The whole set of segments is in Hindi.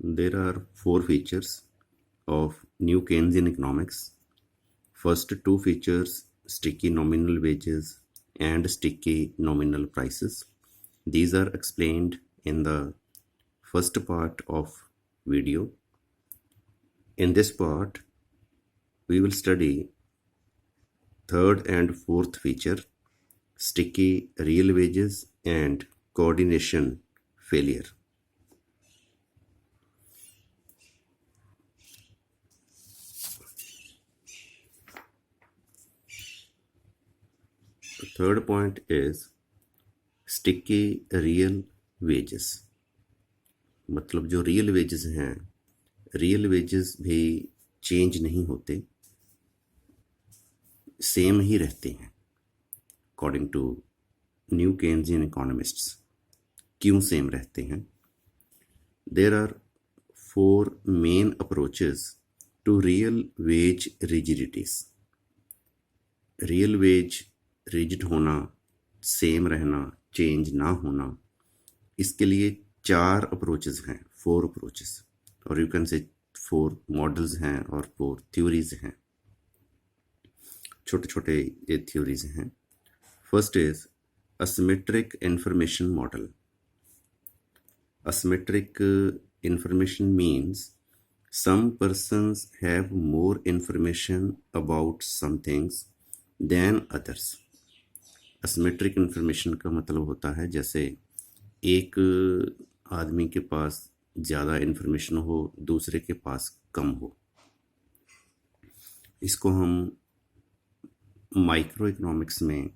There are four features of new Keynesian economics. First two features, sticky nominal wages and sticky nominal prices. These are explained in the first part of video. In this part, we will study third and fourth feature, sticky real wages and coordination failure. The third point is sticky real wages. मतलब जो रियल वेजेस हैं, रियल वेजेस भी चेंज नहीं होते, सेम ही रहते हैं according to new Keynesian economists. क्यों सेम रहते हैं? There are four main approaches to real wage rigidities. Real wage rigid होना, सेम रहना, चेंज ना होना, इसके लिए चार अप्रोचेस हैं, फोर अप्रोचेस, और you can say four models हैं और फोर थ्योरीज हैं. छोटे छोटे ये थ्योरीज हैं. First is asymmetric information model. Asymmetric information means some persons have more information about some things than others. asymmetric information का मतलब होता है जैसे एक आदमी के पास ज़्यादा इन्फॉर्मेशन हो, दूसरे के पास कम हो. इसको हम माइक्रो इकोनॉमिक्स में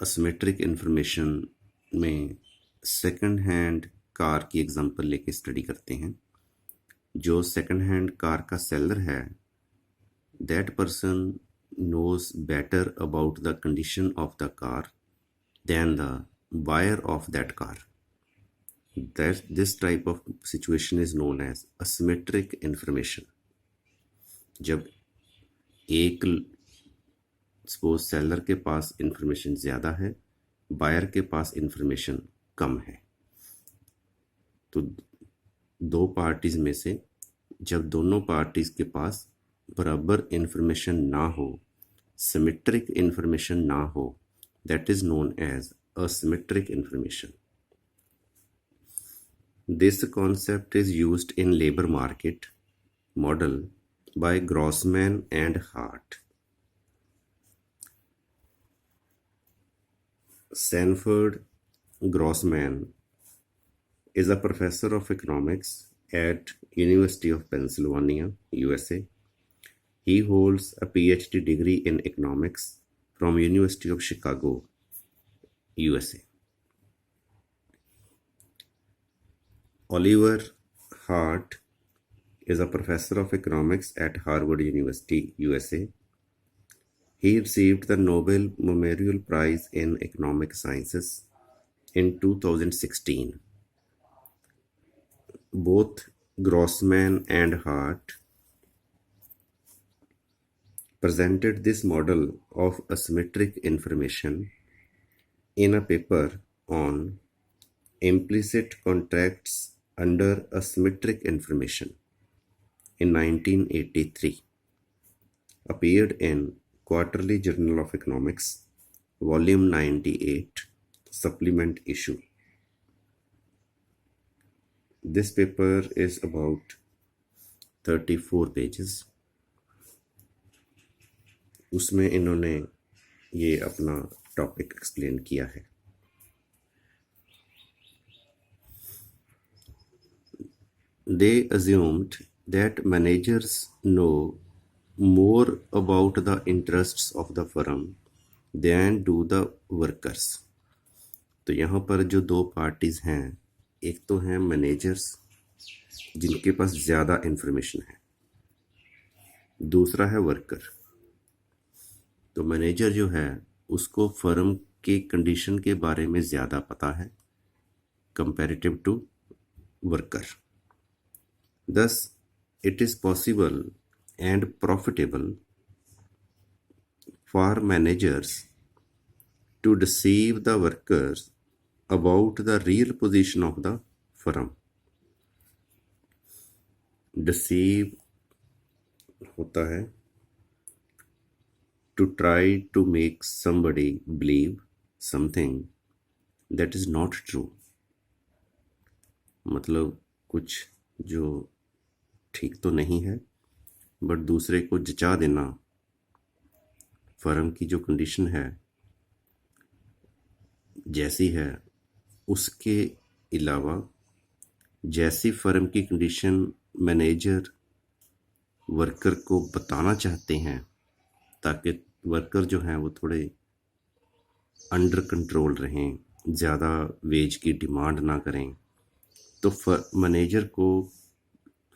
asymmetric इंफॉर्मेशन में सेकंड हैंड कार की एग्जांपल लेके स्टडी करते हैं. जो सेकंड हैंड कार का सेलर है, that person knows better about the condition of the car than the buyer of that car. This type of situation is known as asymmetric information. जब एक सपोज सेलर के पास इंफॉर्मेशन ज़्यादा है, बायर के पास इंफॉर्मेशन कम है, तो दो पार्टीज में से जब दोनों पार्टीज के पास बराबर इंफॉर्मेशन ना हो, सिमेट्रिक इंफॉर्मेशन ना हो, that is known as asymmetric information. This concept is used in labour market model by Grossman and Hart. Sanford Grossman is a professor of economics at University of Pennsylvania, USA. He holds a PhD degree in economics from University of Chicago, USA. Oliver Hart is a professor of economics at Harvard University, USA. He received the Nobel Memorial Prize in Economic Sciences in 2016. Both Grossman and Hart presented this model of asymmetric information in a paper on implicit contracts under asymmetric information in 1983, appeared in Quarterly Journal of Economics, Volume 98, Supplement Issue. This paper is about 34 pages. उसमें इन्होंने ये अपना टॉपिक एक्सप्लेन किया है. They assumed that managers know more about the interests of the firm than do the workers. तो यहाँ पर जो दो पार्टीज हैं, एक तो हैं मैनेजर्स जिनके पास ज़्यादा इंफॉर्मेशन है, दूसरा है वर्कर. तो मैनेजर जो है उसको फर्म के कंडीशन के बारे में ज़्यादा पता है comparative to worker. Thus, it is possible and profitable for managers to deceive the workers about the real position of the firm. Deceive होता है to try to make somebody believe something that is not true, मतलब कुछ जो ठीक तो नहीं है बट दूसरे को जचा देना। फर्म की जो कंडीशन है जैसी है उसके अलावा जैसी फर्म की कंडीशन मैनेजर वर्कर को बताना चाहते हैं ताकि वर्कर जो हैं वो थोड़े अंडर कंट्रोल रहें, ज़्यादा वेज की डिमांड ना करें, तो मैनेजर को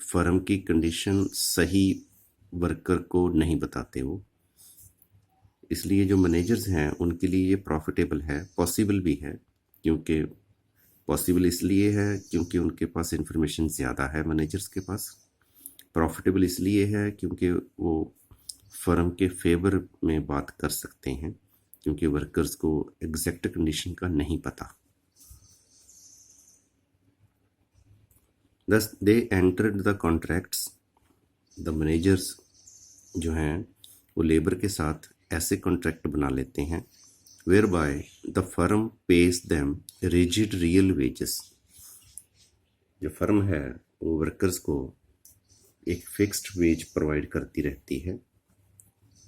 फर्म की कंडीशन सही वर्कर को नहीं बताते वो। इसलिए जो मैनेजर्स हैं उनके लिए ये प्रॉफिटेबल है, पॉसिबल भी है। क्योंकि पॉसिबल इसलिए है क्योंकि उनके पास इंफॉर्मेशन ज़्यादा है मैनेजर्स के पास। प्रॉफिटेबल इसलिए है क्योंकि वो फर्म के फेवर में बात कर सकते हैं क्योंकि वर्कर्स को एग्जैक्ट कंडीशन का नहीं पता। Thus they entered the contracts, the managers जो हैं वो लेबर के साथ ऐसे कॉन्ट्रैक्ट बना लेते हैं whereby the firm pays them rigid real wages। जो फर्म है वो वर्कर्स को एक फिक्स्ड वेज प्रोवाइड करती रहती है,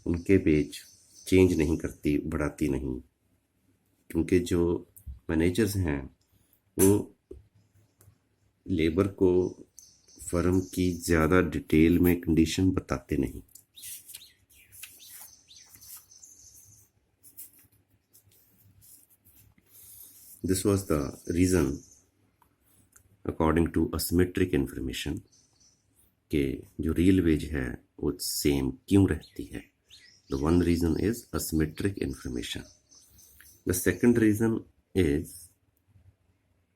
उनके वेज चेंज नहीं करती, बढ़ाती नहीं। क्योंकि जो मैनेजर्स हैं वो लेबर को फर्म की ज़्यादा डिटेल में कंडीशन बताते नहीं। This was the reason according to asymmetric information कि जो रियल वेज है वो सेम क्यों रहती है। The one reason is asymmetric information. The second reason is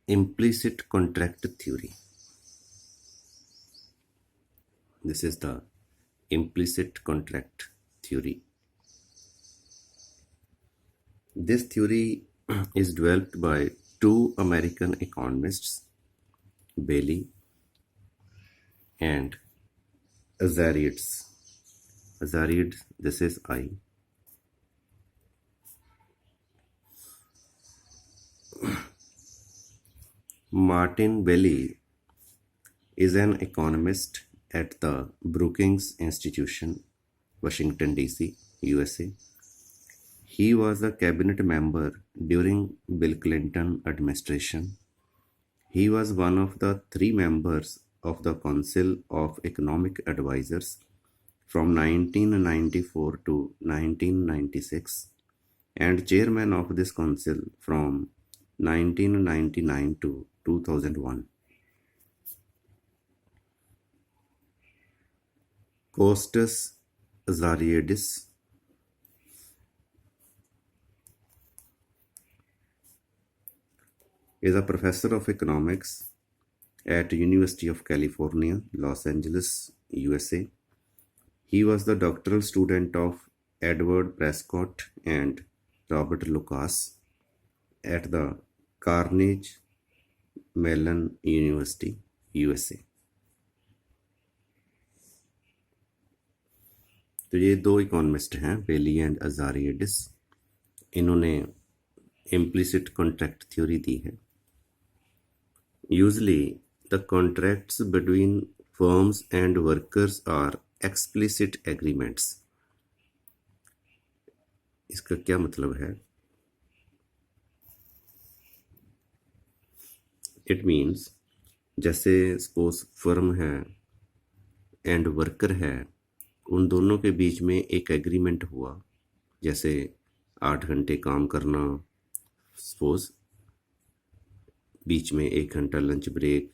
implicit contract theory. This is the implicit contract theory. This theory is developed by two American economists, Bailey and Azarides. Azarides, this is I. Martin Bailey is an economist at the Brookings Institution, Washington, D.C., USA. He was a cabinet member during Bill Clinton administration. He was one of the 3 members of the Council of Economic Advisors from 1994 to 1996 and chairman of this council from 1999 to 2001. Kostas Azariadis is a professor of economics at University of California, Los Angeles, USA. He was the doctoral student of Edward Prescott and Robert Lucas at the Carnegie Mellon University, USA. तो ये 2 इकोनॉमिस्ट हैं, बेली एंड अजारियडिस। इन्होंने इम्प्लिसिट कॉन्ट्रैक्ट थ्योरी दी है। Usually the contracts between firms and workers are explicit agreements. इसका क्या मतलब है? इट मीन्स जैसे सपोज फर्म है एंड वर्कर है, उन दोनों के बीच में एक एग्रीमेंट हुआ, जैसे 8 घंटे काम करना, सपोज बीच में 1 घंटा लंच ब्रेक,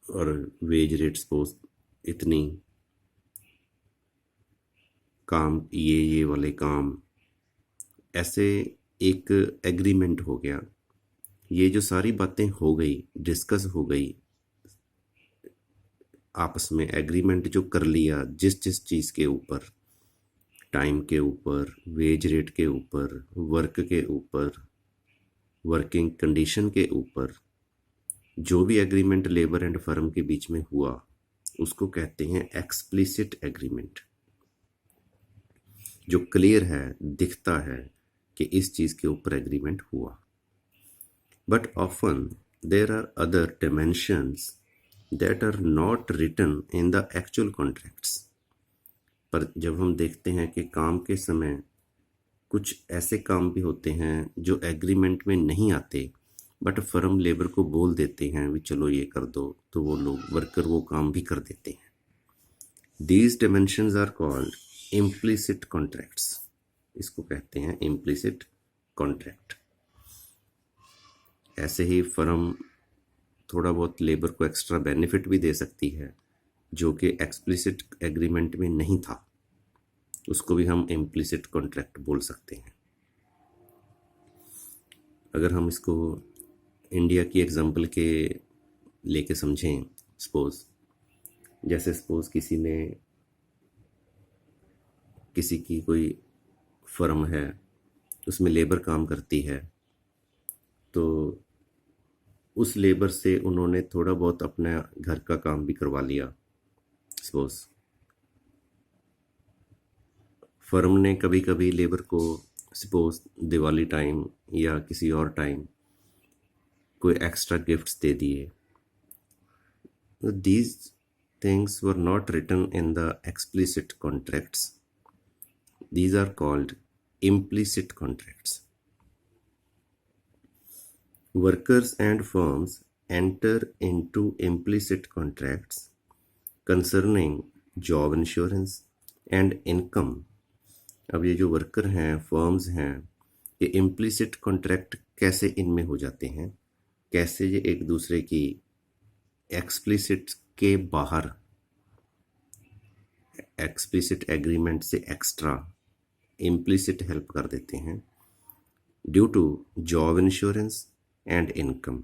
और वेज रेट सपोज इतनी, काम ये वाले काम, ऐसे एक एग्रीमेंट हो गया। ये जो सारी बातें हो गई, डिस्कस हो गई, आपस में एग्रीमेंट जो कर लिया जिस जिस चीज़ के ऊपर, टाइम के ऊपर, वेज रेट के ऊपर, वर्क के ऊपर, वर्किंग कंडीशन के ऊपर, जो भी एग्रीमेंट लेबर एंड फर्म के बीच में हुआ उसको कहते हैं एक्सप्लिसिट एग्रीमेंट, जो क्लियर है, दिखता है कि इस चीज के ऊपर एग्रीमेंट हुआ। But often there are other dimensions that are not written in the actual contracts. पर जब हम देखते हैं कि काम के समय कुछ ऐसे काम भी होते हैं जो एग्रीमेंट में नहीं आते, बट फर्म लेबर को बोल देते हैं भी चलो ये कर दो, तो वो लोग वर्कर वो काम भी कर देते हैं। These dimensions are called implicit contracts. इसको कहते हैं इम्प्लिसिट कॉन्ट्रैक्ट। ऐसे ही फर्म थोड़ा बहुत लेबर को एक्स्ट्रा बेनिफिट भी दे सकती है जो कि एक्सप्लिसिट एग्रीमेंट में नहीं था, उसको भी हम इम्प्लिसिट कॉन्ट्रैक्ट बोल सकते हैं। अगर हम इसको इंडिया की एग्जांपल के लेके समझें, सपोज किसी की कोई फर्म है, उसमें लेबर काम करती है, तो उस लेबर से उन्होंने थोड़ा बहुत अपना घर का काम भी करवा लिया। सपोज फर्म ने कभी कभी लेबर को सपोज दिवाली टाइम या किसी और टाइम कोई एक्स्ट्रा गिफ्ट्स दे दिए। These things were not written in the explicit contracts, these are called implicit contracts. Workers and firms enter into implicit contracts concerning job insurance and income. अब ये जो वर्कर हैं, फर्म्स हैं, ये इम्प्लिसिट कॉन्ट्रैक्ट कैसे इनमें हो जाते हैं, कैसे ये एक दूसरे की एक्सप्लिसिट के बाहर एक्सप्लिसिट एग्रीमेंट से एक्स्ट्रा इम्प्लिसिट हेल्प कर देते हैं due to job insurance and income,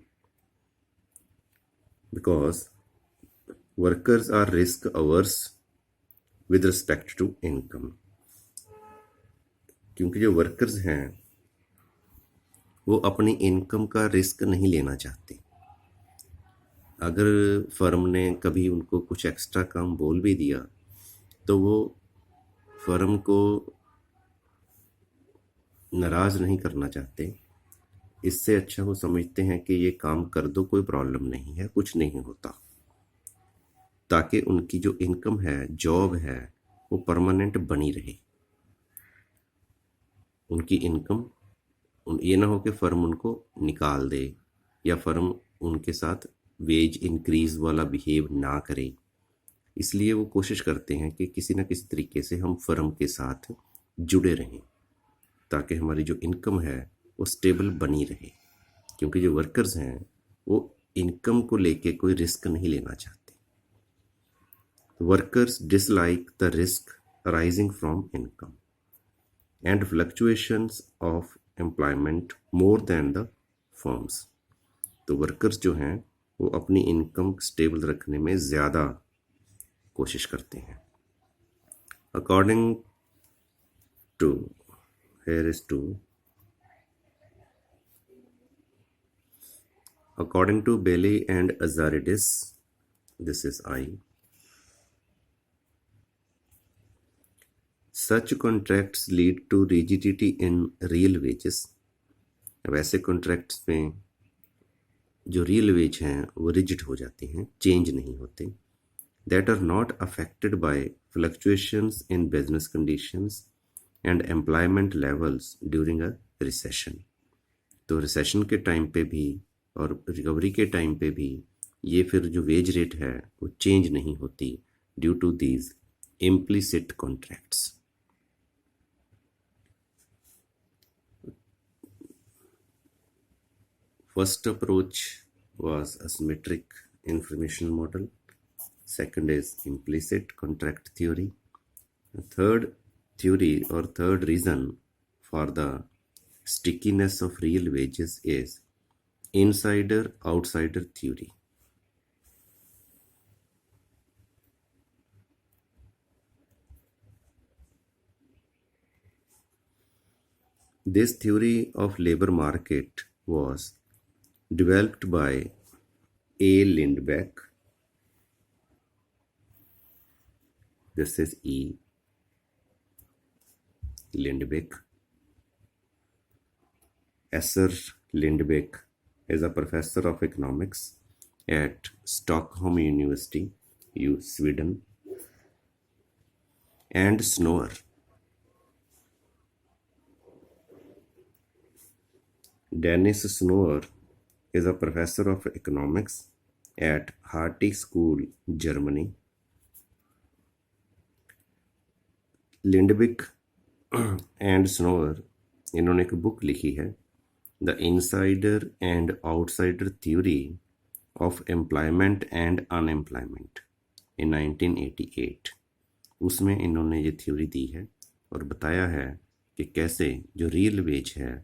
because workers are risk averse with respect to income. क्योंकि जो वर्कर्स हैं वो अपनी इनकम का रिस्क नहीं लेना चाहते। अगर फर्म ने कभी उनको कुछ एक्स्ट्रा काम बोल भी दिया तो वो फर्म को नाराज़ नहीं करना चाहते। इससे अच्छा वो समझते हैं कि ये काम कर दो, कोई प्रॉब्लम नहीं है, कुछ नहीं होता, ताकि उनकी जो इनकम है, जॉब है, वो परमानेंट बनी रहे। उनकी इनकम ये ना हो कि फर्म उनको निकाल दे या फर्म उनके साथ वेज इंक्रीज वाला बिहेव ना करे। इसलिए वो कोशिश करते हैं कि किसी ना किसी तरीके से हम फर्म के साथ जुड़े रहें ताकि हमारी जो इनकम है वो स्टेबल बनी रहे। क्योंकि जो वर्कर्स हैं वो इनकम को लेके कोई रिस्क नहीं लेना चाहते। Workers dislike the risk arising from income and fluctuations of employment more than the firms. तो वर्कर्स जो हैं वो अपनी इनकम स्टेबल रखने में ज़्यादा कोशिश करते हैं। According to here is 2 according to Bailey and Azaridis, this is I, such contracts lead to rigidity in real wages. अब ऐसे कॉन्ट्रैक्ट्स में जो रियल वेज हैं वो रिजिड हो जाते हैं, चेंज नहीं होते। that are not affected by fluctuations in business conditions and employment levels during a recession. तो रिसेशन के टाइम पे भी और रिकवरी के टाइम पे भी ये फिर जो वेज रेट है वो चेंज नहीं होती due to these implicit contracts. First approach was a symmetric information model. Second is implicit contract theory. The third theory or third reason for the stickiness of real wages is insider outsider theory. This theory of labor market was developed by A. Lindbeck. This is E. Lindbeck. Esser Lindbeck is a professor of economics at Stockholm University, Sweden. And Snower. Dennis Snower is a professor of economics at Harty School, Germany. Lindbeck and Snower इन्होंने एक बुक लिखी है, the insider and outsider theory of employment and unemployment in 1988। उसमें इन्होंने ये थ्योरी दी है और बताया है कि कैसे जो रियल वेज है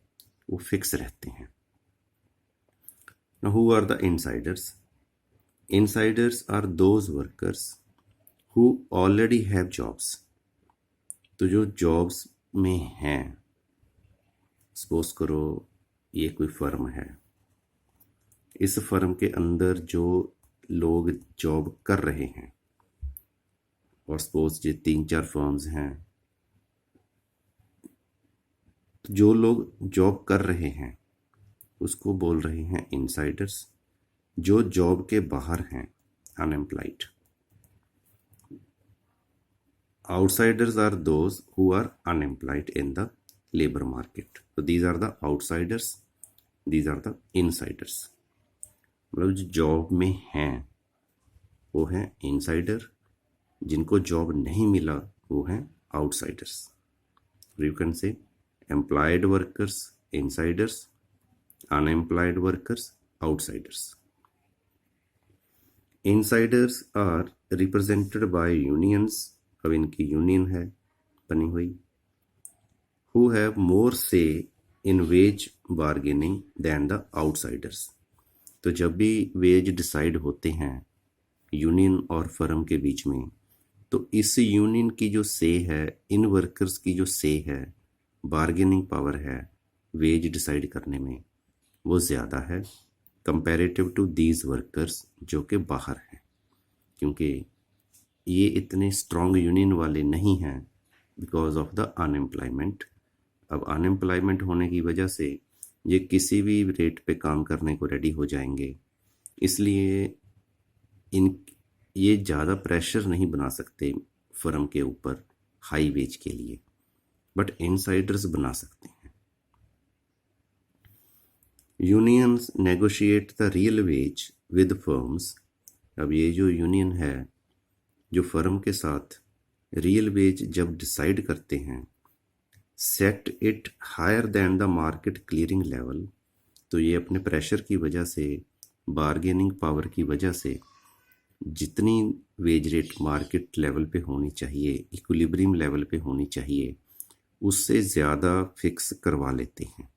वो फिक्स रहते हैं। Now, who are the insiders? Insiders are those workers who already have jobs. तो जो जॉब्स में हैं, सपोज करो ये कोई फर्म है, इस फर्म के अंदर जो लोग जॉब कर रहे हैं, और सपोज ये 3-4 फर्म्स हैं, तो जो लोग जॉब कर रहे हैं उसको बोल रहे हैं इनसाइडर्स। जो जॉब के बाहर हैं, unemployed. Outsiders are those who are unemployed in the labor market. So these are the outsiders, these are the insiders. मतलब जो जॉब में हैं वो हैं इनसाइडर, जिनको जॉब नहीं मिला वो हैं outsiders. You can say employed workers insiders, unemployed workers outsiders. Insiders are represented by unions, अब इनकी यूनियन है बनी हुई, who have more say in wage bargaining than the outsiders. तो जब भी वेज डिसाइड होते हैं यूनियन और फर्म के बीच में, तो इस यूनियन की जो से है, इन वर्कर्स की जो से है, बार्गेनिंग पावर है वेज डिसाइड करने में, वो ज़्यादा है कंपैरेटिव टू दीज वर्कर्स जो कि बाहर हैं, क्योंकि ये इतने स्ट्रॉन्ग यूनियन वाले नहीं हैं बिकॉज ऑफ द अनएम्प्लॉयमेंट। अब अनएम्प्लॉयमेंट होने की वजह से ये किसी भी रेट पे काम करने को रेडी हो जाएंगे, इसलिए ये ज़्यादा प्रेशर नहीं बना सकते फर्म के ऊपर हाई वेज के लिए, बट इनसाइडर्स बना सकते हैं। Unions negotiate the real veg with firms. अब ये जो यूनियन है जो फर्म के साथ रियल वेज जब डिसाइड करते हैं, set it higher than the market clearing level, तो ये अपने प्रेशर की वजह से, बार्गेनिंग पावर की वजह से जितनी वेज रेट मार्केट लेवल पे होनी चाहिए, इक्विलिब्रियम लेवल पे होनी चाहिए, उससे ज़्यादा फिक्स करवा लेते हैं।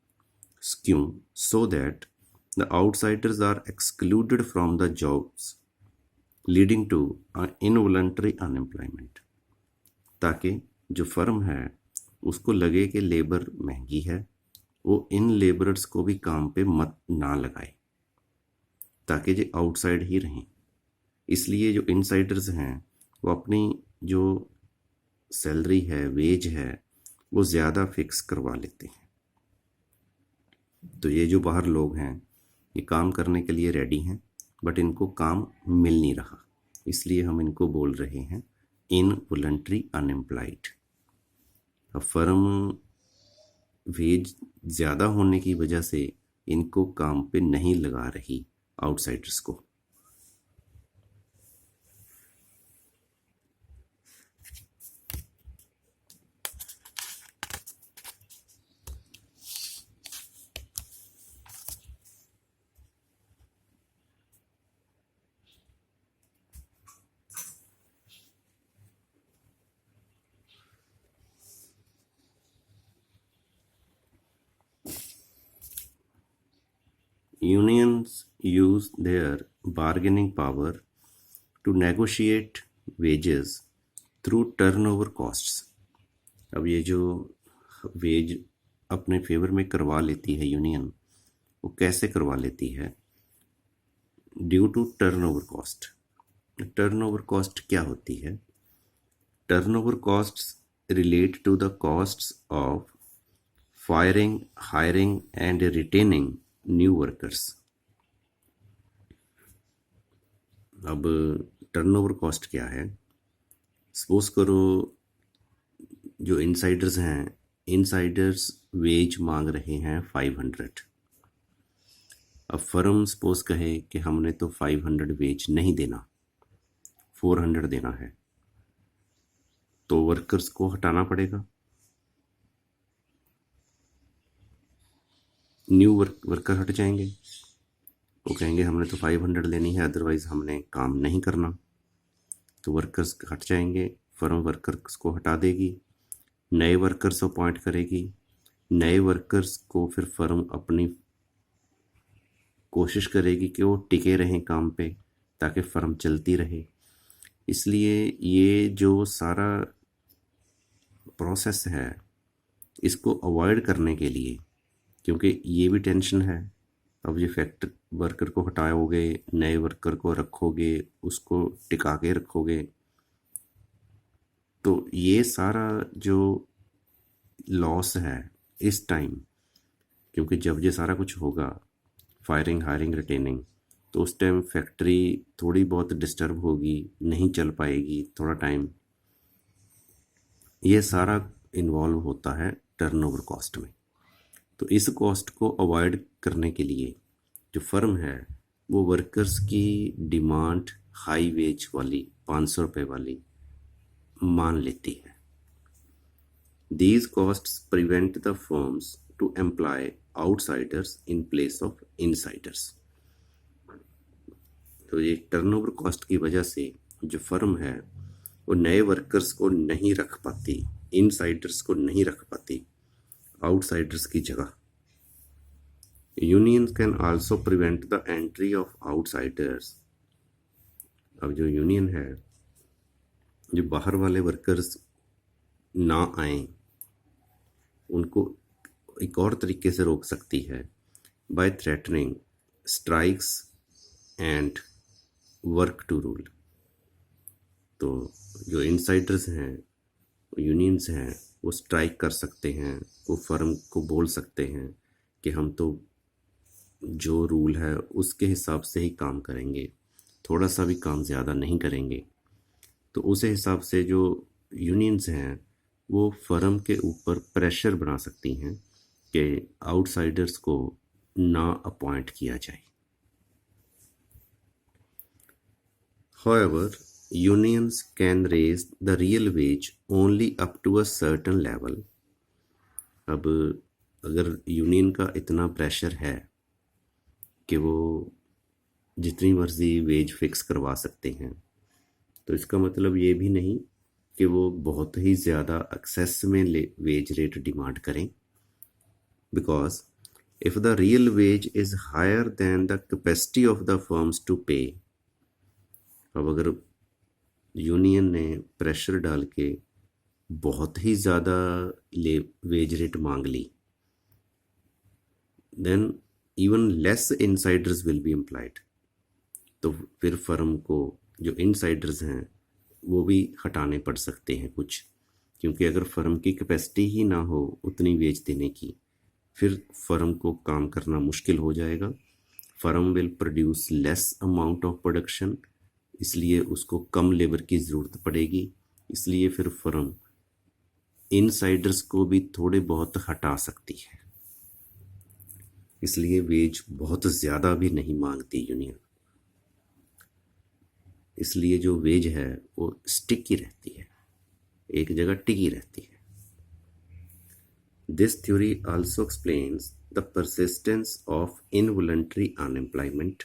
क्यों? So that the outsiders are excluded from the jobs leading to involuntary unemployment, ताकि जो फर्म है उसको लगे कि लेबर महंगी है, वो इन लेबरर्स को भी काम पे मत ना लगाए, ताकि जो आउटसाइड ही रहें। इसलिए जो इनसाइडर्स हैं वो अपनी जो सैलरी है, वेज है, वो ज़्यादा फिक्स करवा लेते हैं। तो ये जो बाहर लोग हैं ये काम करने के लिए रेडी हैं, बट इनको काम मिल नहीं रहा, इसलिए हम इनको बोल रहे हैं इनवॉलंटरी अनएम्प्लॉयड। अब फर्म वेज ज़्यादा होने की वजह से इनको काम पे नहीं लगा रही आउटसाइडर्स को। Unions use their bargaining power to negotiate wages through turnover costs। अब ये जो वेज अपने फेवर में करवा लेती है यूनियन, वो कैसे करवा लेती है? Due to turnover cost. Turnover cost क्या होती है? Turnover costs relate to the costs of firing, hiring and retaining new workers। अब टर्नओवर कॉस्ट क्या है? सपोज करो जो इनसाइडर्स हैं, इनसाइडर्स वेज मांग रहे हैं 500। अब फर्म सपोज कहे कि हमने तो 500 वेज नहीं देना, 400 देना है, तो वर्कर्स को हटाना पड़ेगा। न्यू वर्कर हट जाएंगे, वो कहेंगे हमने तो 500 लेनी है, अदरवाइज हमने काम नहीं करना। तो वर्कर्स हट जाएंगे, फर्म वर्कर्स को हटा देगी, नए वर्कर्स अपॉइंट करेगी। नए वर्कर्स को फिर फर्म अपनी कोशिश करेगी कि वो टिके रहें काम पे, ताकि फर्म चलती रहे। इसलिए ये जो सारा प्रोसेस है, इसको अवॉइड करने के लिए, क्योंकि ये भी टेंशन है, अब ये फैक्ट्री वर्कर को हटाओगे, नए वर्कर को रखोगे, उसको टिका के रखोगे, तो ये सारा जो लॉस है इस टाइम, क्योंकि जब ये सारा कुछ होगा, फायरिंग, हायरिंग, रिटेनिंग, तो उस टाइम फैक्ट्री थोड़ी बहुत डिस्टर्ब होगी, नहीं चल पाएगी थोड़ा टाइम। ये सारा इन्वॉल्व होता है टर्नओवर कॉस्ट में। तो इस कॉस्ट को अवॉइड करने के लिए जो फर्म है वो वर्कर्स की डिमांड हाई वेज वाली 500 रुपये वाली मान लेती है। These costs prevent the firms to employ outsiders in place of insiders। तो ये टर्नओवर कॉस्ट की वजह से जो फर्म है वो नए वर्कर्स को नहीं रख पाती, इनसाइडर्स को नहीं रख पाती, आउटसाइडर्स की जगह। Unions can also prevent the entry of outsiders. अब जो यूनियन है, जो बाहर वाले वर्कर्स ना आए, उनको एक और तरीके से रोक सकती है, by threatening strikes and work to rule. तो जो इनसाइडर्स हैं, यूनियंस हैं, वो स्ट्राइक कर सकते हैं, वो फर्म को बोल सकते हैं कि हम तो जो रूल है उसके हिसाब से ही काम करेंगे, थोड़ा सा भी काम ज़्यादा नहीं करेंगे। तो उस हिसाब से जो यूनियंस हैं वो फर्म के ऊपर प्रेशर बना सकती हैं कि आउटसाइडर्स को ना अपॉइंट किया जाए। However, unions can raise the real wage only up to a certain level। अब अगर यूनियन का इतना प्रेशर है कि वो जितनी मर्जी वेज फिक्स करवा सकते हैं, तो इसका मतलब ये भी नहीं कि वो बहुत ही ज़्यादा एक्सेस में वेज रेट डिमांड करें। Because if the real wage is higher than the capacity of the firms to pay. अब अगर यूनियन ने प्रेशर डाल के बहुत ही ज़्यादा वेज रेट मांग ली, then even less insiders will be employed. तो फिर फर्म को जो इनसाइडर्स हैं वो भी हटाने पड़ सकते हैं कुछ, क्योंकि अगर फर्म की कैपेसिटी ही ना हो उतनी वेज देने की, फिर फर्म को काम करना मुश्किल हो जाएगा। Firm will produce less amount of production, इसलिए उसको कम लेबर की ज़रूरत पड़ेगी। इसलिए फिर फर्म इनसाइडर्स को भी थोड़े बहुत हटा सकती है, इसलिए वेज बहुत ज़्यादा भी नहीं मांगती यूनियन। इसलिए जो वेज है वो स्टिकी रहती है, एक जगह टिकी रहती है। This theory also explains the persistence of involuntary unemployment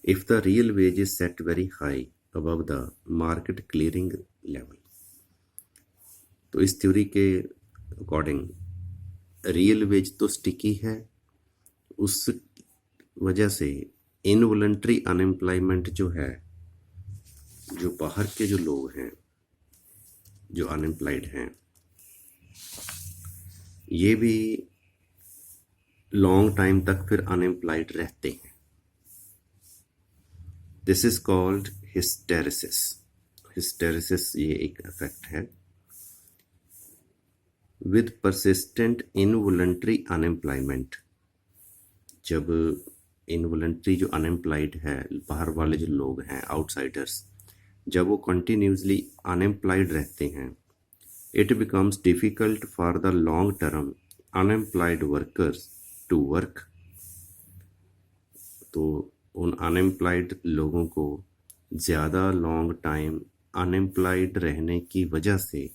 if the real wage is set very high above the market clearing level। तो इस थ्योरी के अकॉर्डिंग रियल वेज तो स्टिकी है, उस वजह से इनवॉलंटरी अनएम्प्लॉयमेंट जो है, जो बाहर के जो लोग हैं जो अनएम्प्लॉयड हैं, ये भी लॉन्ग टाइम तक फिर अनएम्प्लॉयड रहते हैं। This is called hysteresis. Hysteresis ये एक इफेक्ट है। विद परसिस्टेंट इनवॉलंटरी अनएम्प्लॉयमेंट, जब इनवॉलंटरी जो अनएम्प्लॉयड है, बाहर वाले जो लोग हैं आउटसाइडर्स, जब वो कंटिन्यूसली अनएम्प्लॉयड रहते हैं, it becomes difficult for the long term unemployed workers to work. तो उन अनएम्प्लॉयड लोगों को ज़्यादा लॉन्ग टाइम अनएम्प्लॉयड रहने की वजह से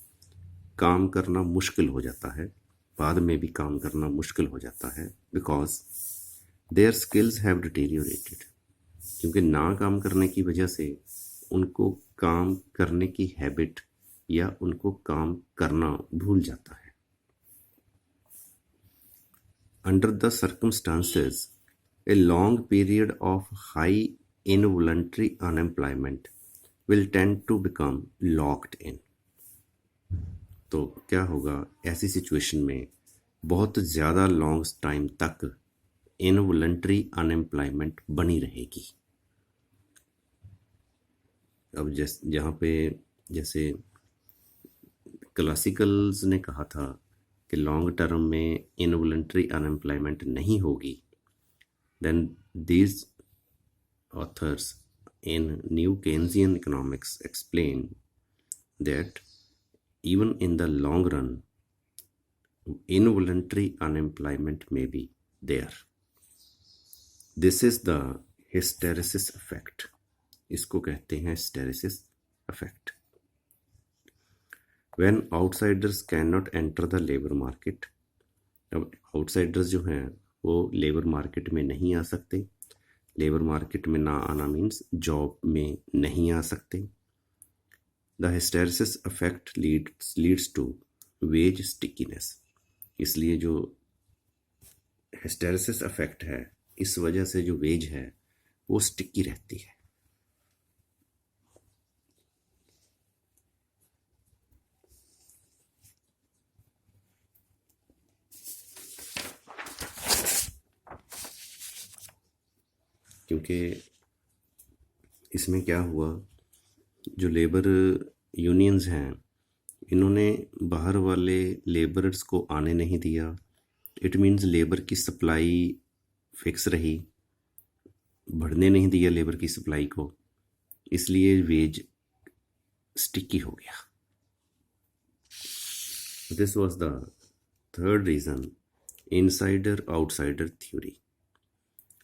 काम करना मुश्किल हो जाता है, बाद में भी काम करना मुश्किल हो जाता है, बिकॉज देयर स्किल्स हैव डिटेरियोरेटेड, क्योंकि ना काम करने की वजह से उनको काम करने की हैबिट या उनको काम करना भूल जाता है। Under the circumstances, a long period of high involuntary unemployment will tend to become locked in। तो क्या होगा ऐसी सिचुएशन में, बहुत ज़्यादा लॉन्ग टाइम तक इनवॉलंटरी अनएम्प्लॉयमेंट बनी रहेगी। अब जहाँ पे जैसे क्लासिकल्स ने कहा था कि लॉन्ग टर्म में इनवॉलंटरी अनएम्प्लॉयमेंट नहीं होगी, then these authors in New Keynesian economics explain that even in the long run, involuntary unemployment may be there. This is the hysteresis effect. इसको कहते हैं hysteresis effect. When outsiders cannot enter the labor market, अब outsiders जो हैं वो लेबर मार्केट में नहीं आ सकते। लेबर मार्केट में ना आना मीन्स जॉब में नहीं आ सकते। The hysteresis effect leads to wage stickiness. इसलिए जो हिस्टेरिसिस इफेक्ट है, इस वजह से जो वेज है वो स्टिकी रहती है। क्योंकि इसमें क्या हुआ, जो लेबर यूनियंस हैं इन्होंने बाहर वाले लेबरर्स को आने नहीं दिया। इट मीन्स लेबर की सप्लाई फिक्स रही, बढ़ने नहीं दिया लेबर की सप्लाई को, इसलिए वेज स्टिकी हो गया। This was the third reason, insider outsider theory.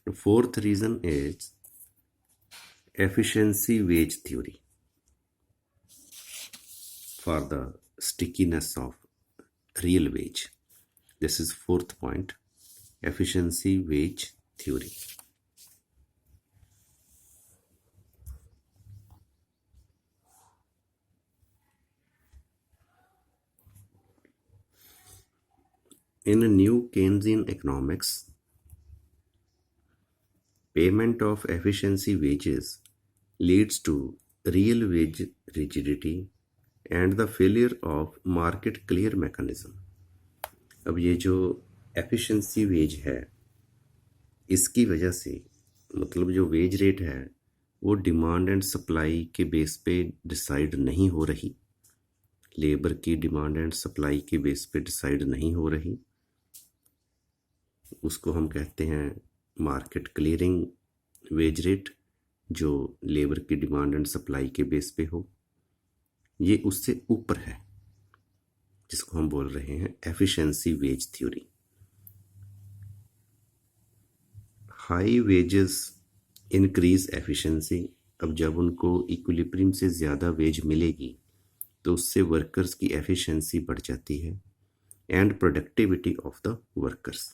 The fourth reason is efficiency wage theory for the stickiness of real wage. This is fourth point, efficiency wage theory. In New Keynesian economics, payment of efficiency wages leads to real wage rigidity and the failure of market clear mechanism। अब ये जो efficiency wage है, इसकी वजह से मतलब जो वेज रेट है वो डिमांड एंड सप्लाई के बेस पे डिसाइड नहीं हो रही, लेबर की डिमांड एंड सप्लाई के बेस पे डिसाइड नहीं हो रही। उसको हम कहते हैं मार्केट क्लियरिंग वेज रेट, जो लेबर की डिमांड एंड सप्लाई के बेस पे हो। ये उससे ऊपर है, जिसको हम बोल रहे हैं efficiency wage theory. High wages increase efficiency. अब जब उनको इक्विलिब्रियम से ज़्यादा वेज मिलेगी तो उससे वर्कर्स की एफिशिएंसी बढ़ जाती है and productivity of the workers.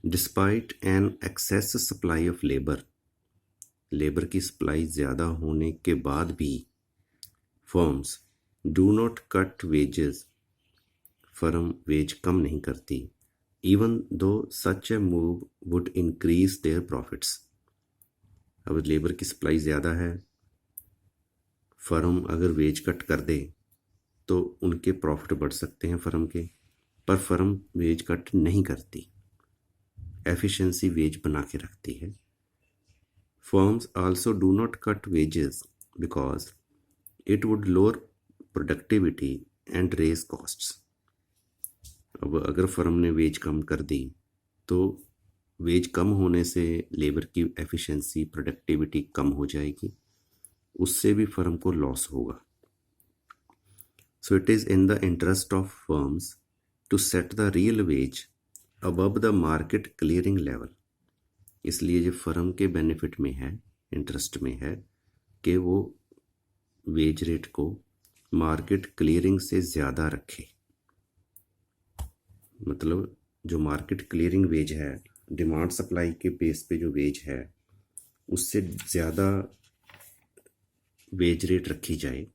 Despite an excess supply of labour, labour की सप्लाई ज़्यादा होने के बाद भी firms do not cut wages, firm wage कम नहीं करती, even though such a move would increase their profits. अब लेबर की सप्लाई ज़्यादा है, फर्म अगर वेज कट कर दे तो उनके प्रॉफिट बढ़ सकते हैं फर्म के, पर फर्म वेज कट नहीं करती, एफिशिएंसी वेज बना के रखती है। Firms also do not cut wages because it would lower productivity and raise costs. अब अगर फर्म ने वेज कम कर दी तो वेज कम होने से लेबर की एफिशिएंसी प्रोडक्टिविटी कम हो जाएगी, उससे भी फर्म को लॉस होगा. So it is in the interest of firms to set the real wage above the market clearing level. इसलिए जो फर्म के बेनिफिट में है, इंटरेस्ट में है कि वो वेज रेट को मार्केट क्लियरिंग से ज़्यादा रखे. मतलब जो मार्केट क्लियरिंग वेज है, डिमांड सप्लाई के बेस पे जो वेज है, उससे ज़्यादा वेज रेट रखी जाए.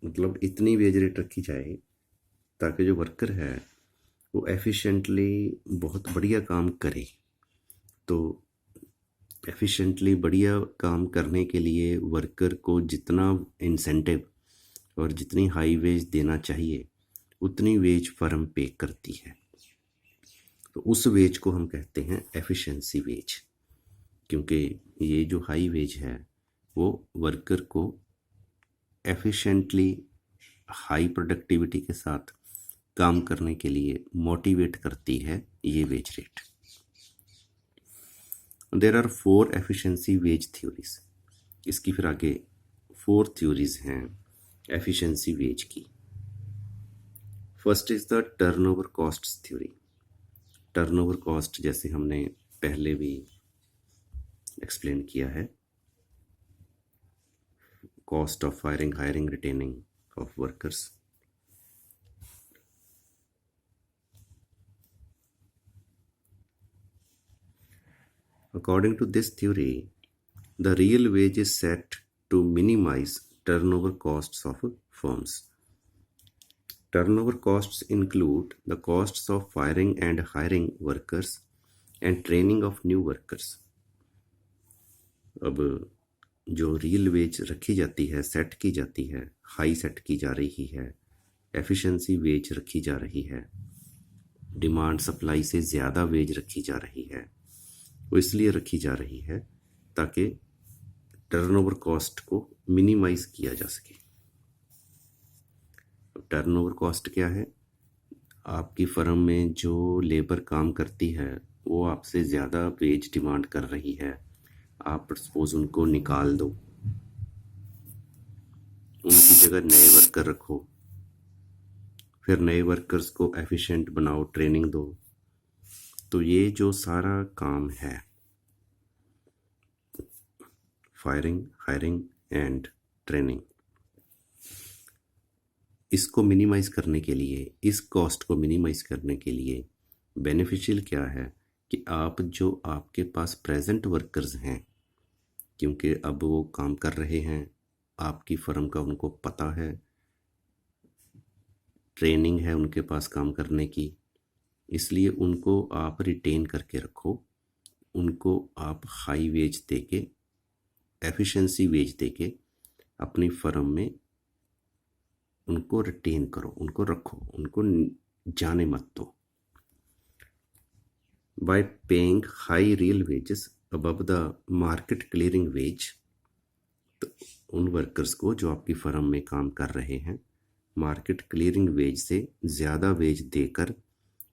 मतलब इतनी वेज रेट रखी जाए ताकि जो वर्कर है वो एफिशिएंटली बहुत बढ़िया काम करे. तो एफिशिएंटली बढ़िया काम करने के लिए वर्कर को जितना इंसेंटिव और जितनी हाई वेज देना चाहिए उतनी वेज फर्म पे करती है. तो उस वेज को हम कहते हैं एफिशिएंसी वेज, क्योंकि ये जो हाई वेज है वो वर्कर को एफिशिएंटली हाई प्रोडक्टिविटी के साथ काम करने के लिए मोटिवेट करती है, ये wage rate. There are 4 efficiency wage theories. इसकी फिर आगे 4 थ्योरीज हैं एफिशिएंसी वेज की. First is the turnover cost theory. Turnover cost जैसे हमने पहले भी एक्सप्लेन किया है, cost of firing, hiring, retaining of workers. According to this theory, the real wage is set to minimize turnover costs of firms. Turnover costs include the costs of firing and hiring workers and training of new workers. अब जो रियल वेज रखी जाती है, सेट की जाती है, हाई सेट की जा रही है, एफिशिएंसी वेज रखी जा रही है, डिमांड सप्लाई से ज़्यादा वेज रखी जा रही है, वो इसलिए रखी जा रही है ताकि टर्नओवर कॉस्ट को मिनिमाइज किया जा सके. टर्नओवर कॉस्ट क्या है? आपकी फर्म में जो लेबर काम करती है वो आपसे ज़्यादा वेज डिमांड कर रही है, आप सपोज उनको निकाल दो, उनकी जगह नए वर्कर रखो, फिर नए वर्कर्स को एफिशिएंट बनाओ, ट्रेनिंग दो. तो ये जो सारा काम है, फायरिंग, हायरिंग एंड ट्रेनिंग, इसको मिनिमाइज करने के लिए, इस कॉस्ट को मिनिमाइज करने के लिए बेनिफिशियल क्या है कि आप जो आपके पास प्रेजेंट वर्कर्स हैं, क्योंकि अब वो काम कर रहे हैं, आपकी फर्म का उनको पता है, ट्रेनिंग है उनके पास काम करने की, इसलिए उनको आप रिटेन करके रखो, उनको आप हाई वेज देके, एफिशिएंसी वेज देके अपनी फर्म में उनको रिटेन करो, उनको रखो, उनको जाने मत दो. By paying high real wages above the market clearing wage, तो उन वर्कर्स को जो आपकी फर्म में काम कर रहे हैं, मार्केट क्लियरिंग वेज से ज़्यादा वेज देकर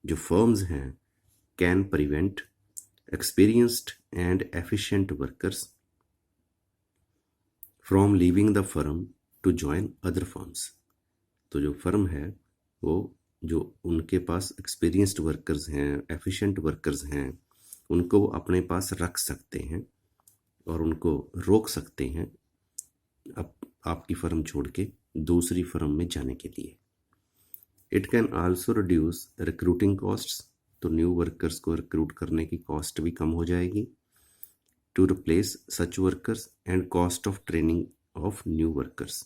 जो फर्म्स हैं can prevent experienced and efficient workers from leaving the firm to join other firms. तो जो फर्म है वो जो उनके पास एक्सपीरियंस्ड वर्कर्स हैं, एफिशिएंट वर्कर्स हैं, उनको वो अपने पास रख सकते हैं और उनको रोक सकते हैं आपकी फर्म छोड़ के दूसरी फर्म में जाने के लिए. It can also reduce recruiting costs. तो न्यू वर्कर्स को रिक्रूट करने की कॉस्ट भी कम हो जाएगी. To replace such workers and cost of training of new workers.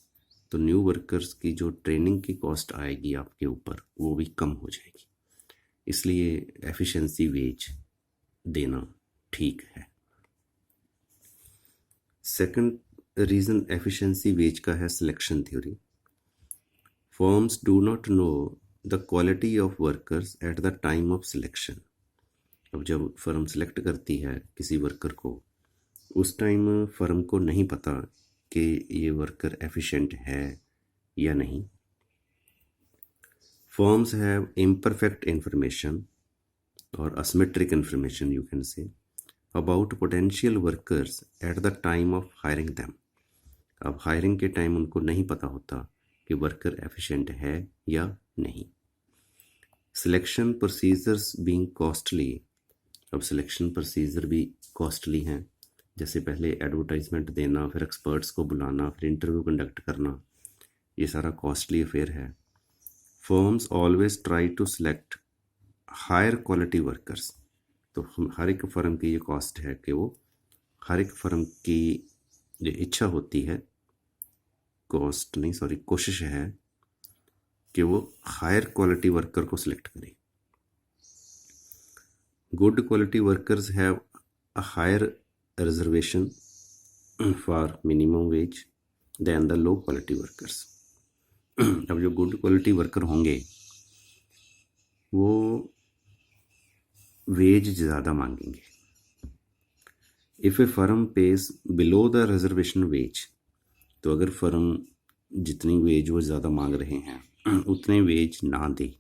तो न्यू वर्कर्स की जो ट्रेनिंग की कॉस्ट आएगी आपके ऊपर वो भी कम हो जाएगी. इसलिए एफिशिएंसी वेज देना ठीक है. सेकंड रीज़न एफिशिएंसी वेज का है selection theory. Firms do not know the quality of workers at the time of selection. अब जब फर्म सेलेक्ट करती है किसी वर्कर को, उस टाइम फर्म को नहीं पता कि ये वर्कर एफिशिएंट है या नहीं. Firms have imperfect information or asymmetric information, you can say, about potential workers at the time of hiring them. अब हायरिंग के टाइम उनको नहीं पता होता कि वर्कर एफिशिएंट है या नहीं. Selection procedures being costly. अब सिलेक्शन प्रोसीजर भी कॉस्टली हैं. जैसे पहले एडवर्टाइजमेंट देना, फिर एक्सपर्ट्स को बुलाना, फिर इंटरव्यू कंडक्ट करना, ये सारा कॉस्टली अफेयर है. Firms always try to select higher quality workers. तो हर एक फर्म की ये कॉस्ट है कि वो हर एक फर्म की जो इच्छा होती है, कोशिश है कि वो हायर क्वालिटी वर्कर को सिलेक्ट करे. Good quality workers have a higher reservation for minimum wage then the low quality workers. अब जो गुड क्वालिटी वर्कर होंगे वो वेज ज़्यादा मांगेंगे. If a firm pays below the reservation wage, तो अगर फर्म जितनी वेज वो ज़्यादा मांग रहे हैं उतने वेज ना दे,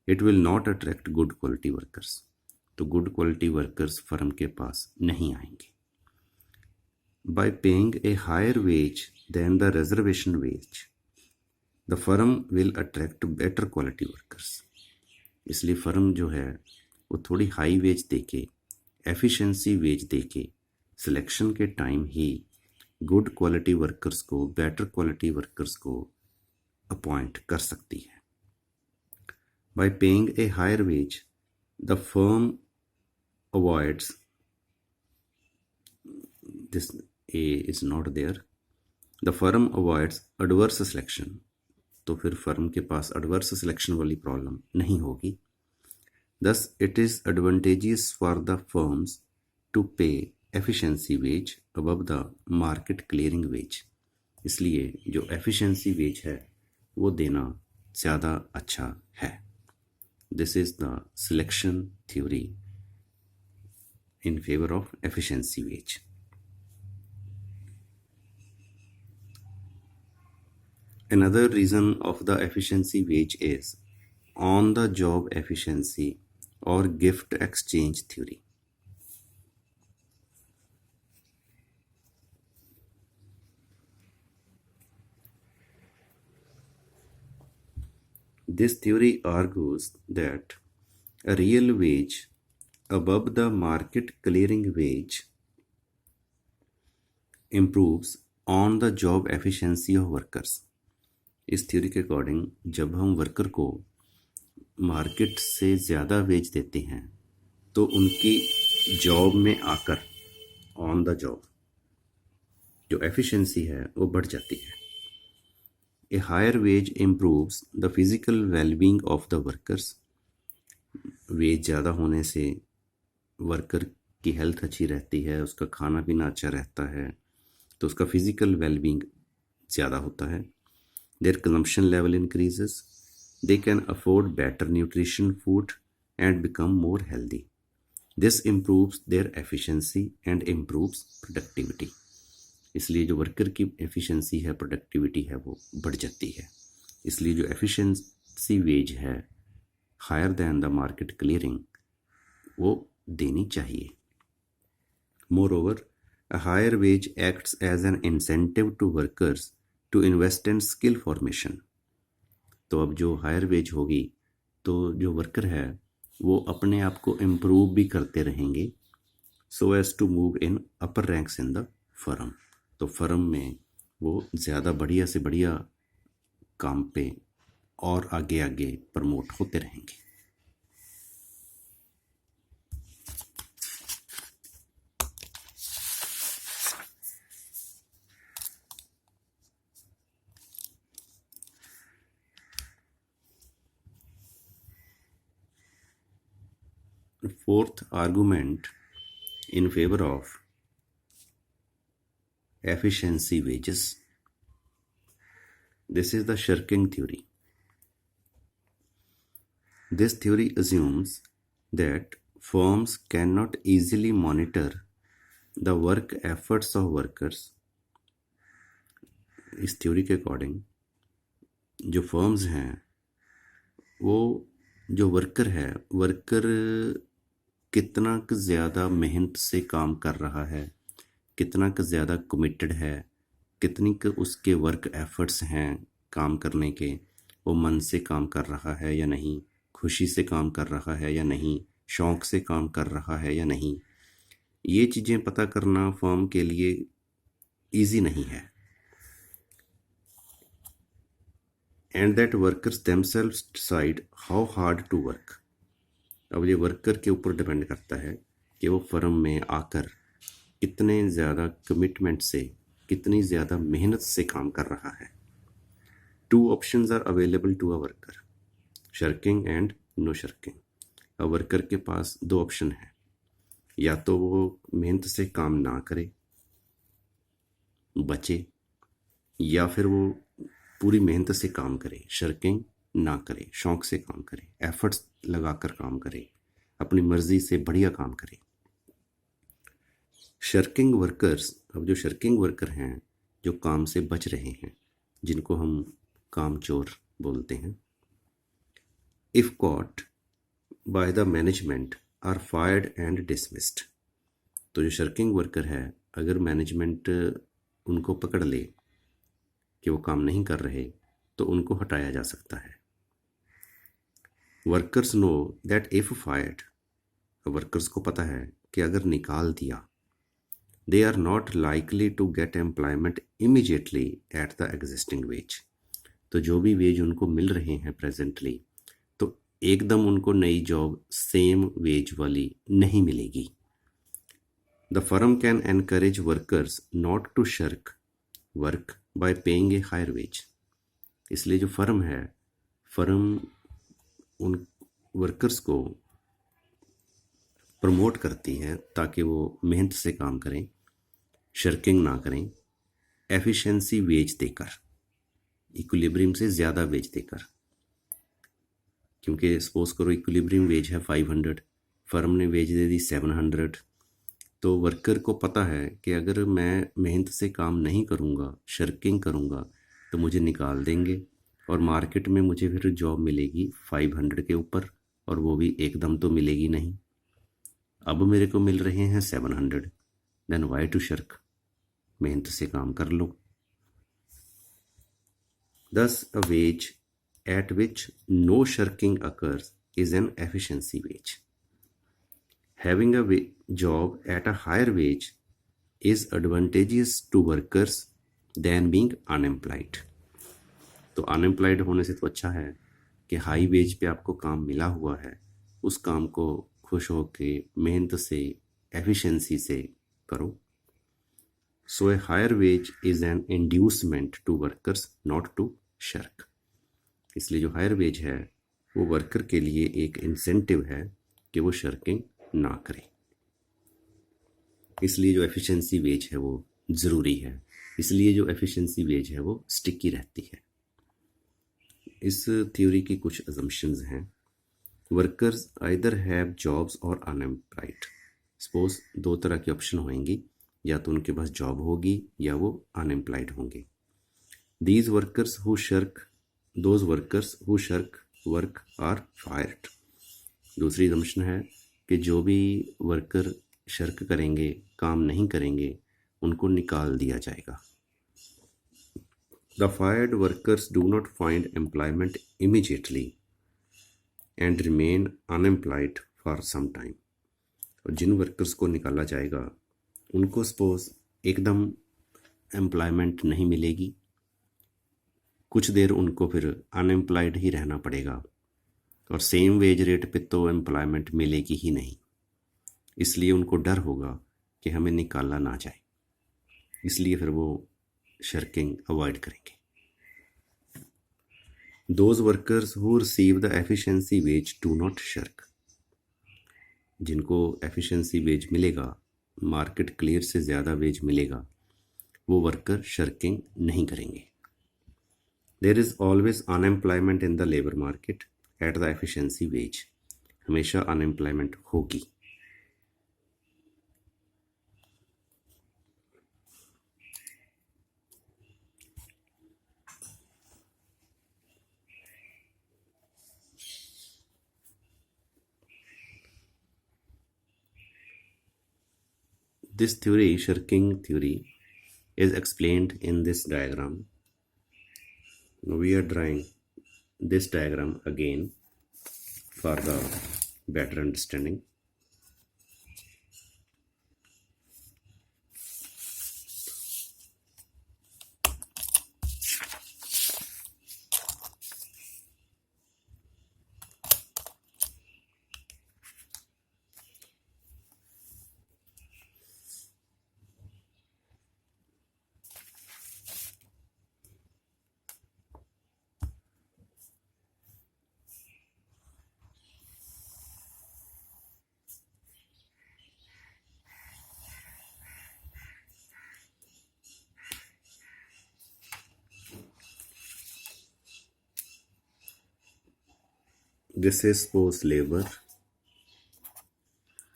it will not attract good quality workers. तो गुड क्वालिटी वर्कर्स फर्म के पास नहीं आएंगे. By paying a higher wage then the reservation wage, the firm will attract better quality workers. इसलिए फर्म जो है वो थोड़ी हाई वेज दे के, एफिशिएंसी वेज दे के सिलेक्शन के टाइम ही गुड क्वालिटी वर्कर्स को, बेटर क्वालिटी वर्कर्स को अपॉइंट कर सकती है. By paying a higher wage, the firm avoids, this a is not there, the firm avoids adverse selection. तो फिर फर्म के पास एडवर्स सिलेक्शन वाली प्रॉब्लम नहीं होगी. Thus, it is advantageous for the firms to pay efficiency wage above the market clearing wage. इसलिए जो efficiency wage है वो देना ज़्यादा अच्छा है. This is the selection theory in favor of efficiency wage. Another reason of the efficiency wage is on the job efficiency or gift exchange theory. This theory argues that a real wage above the market clearing wage improves on the job efficiency of workers. इस थ्योरी के अकॉर्डिंग जब हम वर्कर को मार्केट से ज़्यादा वेज देते हैं तो उनकी जॉब में आकर ऑन द जॉब जो एफिशिएंसी है वो बढ़ जाती है. A higher wage improves the physical wellbeing of the workers. Wage ज़्यादा होने से वर्कर की हेल्थ अच्छी रहती है, उसका खाना पीना अच्छा रहता है, तो उसका फिज़िकल वेलबींग ज़्यादा होता है. Their consumption level increases. They can afford better nutrition food and become more healthy. This improves their efficiency and improves productivity. इसलिए जो वर्कर की एफिशिएंसी है, प्रोडक्टिविटी है, वो बढ़ जाती है. इसलिए जो एफिशिएंसी वेज है higher than the market clearing वो देनी चाहिए. Moreover, a higher wage acts as an incentive to workers to invest in skill formation. तो अब जो हायर वेज होगी तो जो वर्कर है वो अपने आप को इम्प्रूव भी करते रहेंगे so as to move in upper ranks in the firm. तो फर्म में वो ज़्यादा बढ़िया से बढ़िया काम पे और आगे आगे प्रमोट होते रहेंगे. Fourth argument in favor of efficiency wages. This is the shirking theory. This theory assumes that firms cannot easily monitor the work efforts of workers. इस थ्योरी के अकॉर्डिंग जो फर्म्स हैं वो जो वर्कर है, वर्कर कितना ज़्यादा मेहनत से काम कर रहा है, कितना ज़्यादा कमिटेड है, कितनी उसके वर्क एफर्ट्स हैं काम करने के, वो मन से काम कर रहा है या नहीं, खुशी से काम कर रहा है या नहीं, शौक़ से काम कर रहा है या नहीं, ये चीज़ें पता करना फर्म के लिए इजी नहीं है। And that workers themselves decide how hard to work. अब ये वर्कर के ऊपर डिपेंड करता है कि वो फर्म में आकर कितने ज़्यादा कमिटमेंट से, कितनी ज़्यादा मेहनत से काम कर रहा है। 2 options are available to a worker, shirking and no shirking. अब वर्कर के पास 2 ऑप्शन है, या तो वो मेहनत से काम ना करे, बचे, या फिर वो पूरी मेहनत से काम करे, शर्किंग ना करे, शौक़ से काम करे, एफर्ट्स लगाकर काम करे, अपनी मर्जी से बढ़िया काम करे। शर्किंग वर्कर्स, अब जो शर्किंग वर्कर हैं, जो काम से बच रहे हैं, जिनको हम कामचोर बोलते हैं, if caught by the management are fired and dismissed. तो जो शर्किंग वर्कर है, अगर मैनेजमेंट उनको पकड़ ले कि वो काम नहीं कर रहे, तो उनको हटाया जा सकता है। Workers know that if fired, workers को पता है कि अगर निकाल दिया, they are not likely to get employment immediately at the existing wage. तो जो भी वेज उनको मिल रहे हैं प्रेजेंटली, तो एकदम उनको नई जॉब सेम वेज वाली नहीं मिलेगी। The firm can encourage workers not to shirk work by paying a higher wage. इसलिए जो फर्म है, फर्म उन वर्कर्स को प्रमोट करती है ताकि वो मेहनत से काम करें, शर्किंग ना करें, एफिशिएंसी वेज देकर, इक्विलिब्रियम से ज़्यादा वेज देकर। क्योंकि सपोज करो इक्विलिब्रियम वेज है 500, फर्म ने वेज दे दी 700, तो वर्कर को पता है कि अगर मैं मेहनत से काम नहीं करूँगा, शर्किंग करूँगा, तो मुझे निकाल देंगे और मार्केट में मुझे फिर जॉब मिलेगी 500 के ऊपर, और वो भी एकदम तो मिलेगी नहीं। अब मेरे को मिल रहे हैं 700, देन वाई टू शर्क, मेहनत से काम कर लो। Thus, a wage at which no shirking occurs is an efficiency wage. Having a job at a higher wage is advantageous to workers than being unemployed. तो अनएम्प्लॉयड होने से तो अच्छा है कि हाई वेज पे आपको काम मिला हुआ है, उस काम को खुश होके मेहनत से, एफिशिएंसी से करो। So a higher wage is an inducement to workers not to shirk. इसलिए जो हायर वेज है वो वर्कर के लिए एक इंसेंटिव है कि वो शर्किंग ना करे। इसलिए जो एफिशिएंसी वेज है वो ज़रूरी है, इसलिए जो एफिशिएंसी वेज है वो स्टिकी रहती है। इस थ्योरी की कुछ अजम्पशंस हैं। वर्कर्स आइदर हैव जॉब्स और अनएम्प्लॉयड। सपोज 2 तरह की ऑप्शन होंगी, या तो उनके पास जॉब होगी या वो अनएम्प्लॉयड होंगे। These workers who shirk, those workers who shirk work are fired. दूसरी assumption है कि जो भी वर्कर शर्क करेंगे, काम नहीं करेंगे, उनको निकाल दिया जाएगा। The fired workers do not find employment immediately and remain unemployed for some time. और जिन वर्कर्स को निकाला जाएगा, उनको सपोज एकदम एम्प्लॉयमेंट नहीं मिलेगी, कुछ देर उनको फिर अनएम्प्लॉयड ही रहना पड़ेगा, और सेम वेज रेट पे तो एम्प्लॉयमेंट मिलेगी ही नहीं। इसलिए उनको डर होगा कि हमें निकाला ना जाए, इसलिए फिर वो शर्किंग अवॉइड करेंगे। Those workers who receive the efficiency wage do not shirk. जिनको एफिशिएंसी वेज मिलेगा, मार्केट क्लियर से ज़्यादा वेज मिलेगा, वो वर्कर शर्किंग नहीं करेंगे। There is always unemployment in the labor market at the efficiency wage. हमेशा अनएम्प्लॉयमेंट होगी। This theory, shirking theory, is explained in this diagram. We are drawing this diagram again for the better understanding. This is suppose labor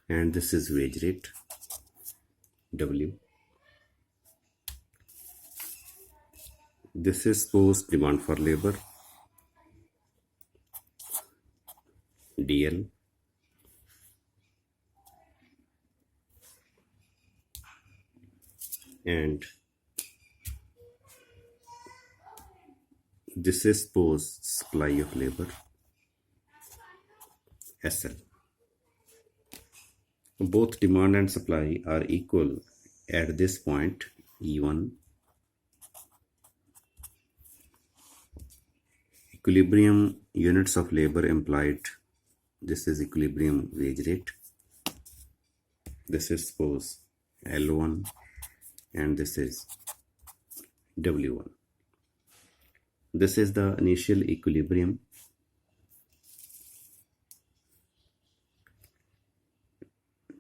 and this is wage rate W. This is suppose demand for labor DL. And this is suppose supply of labor SL. Both demand and supply are equal at this point E1. Equilibrium units of labor employed. This is equilibrium wage rate. This is suppose L1 and this is W1. This is the initial equilibrium.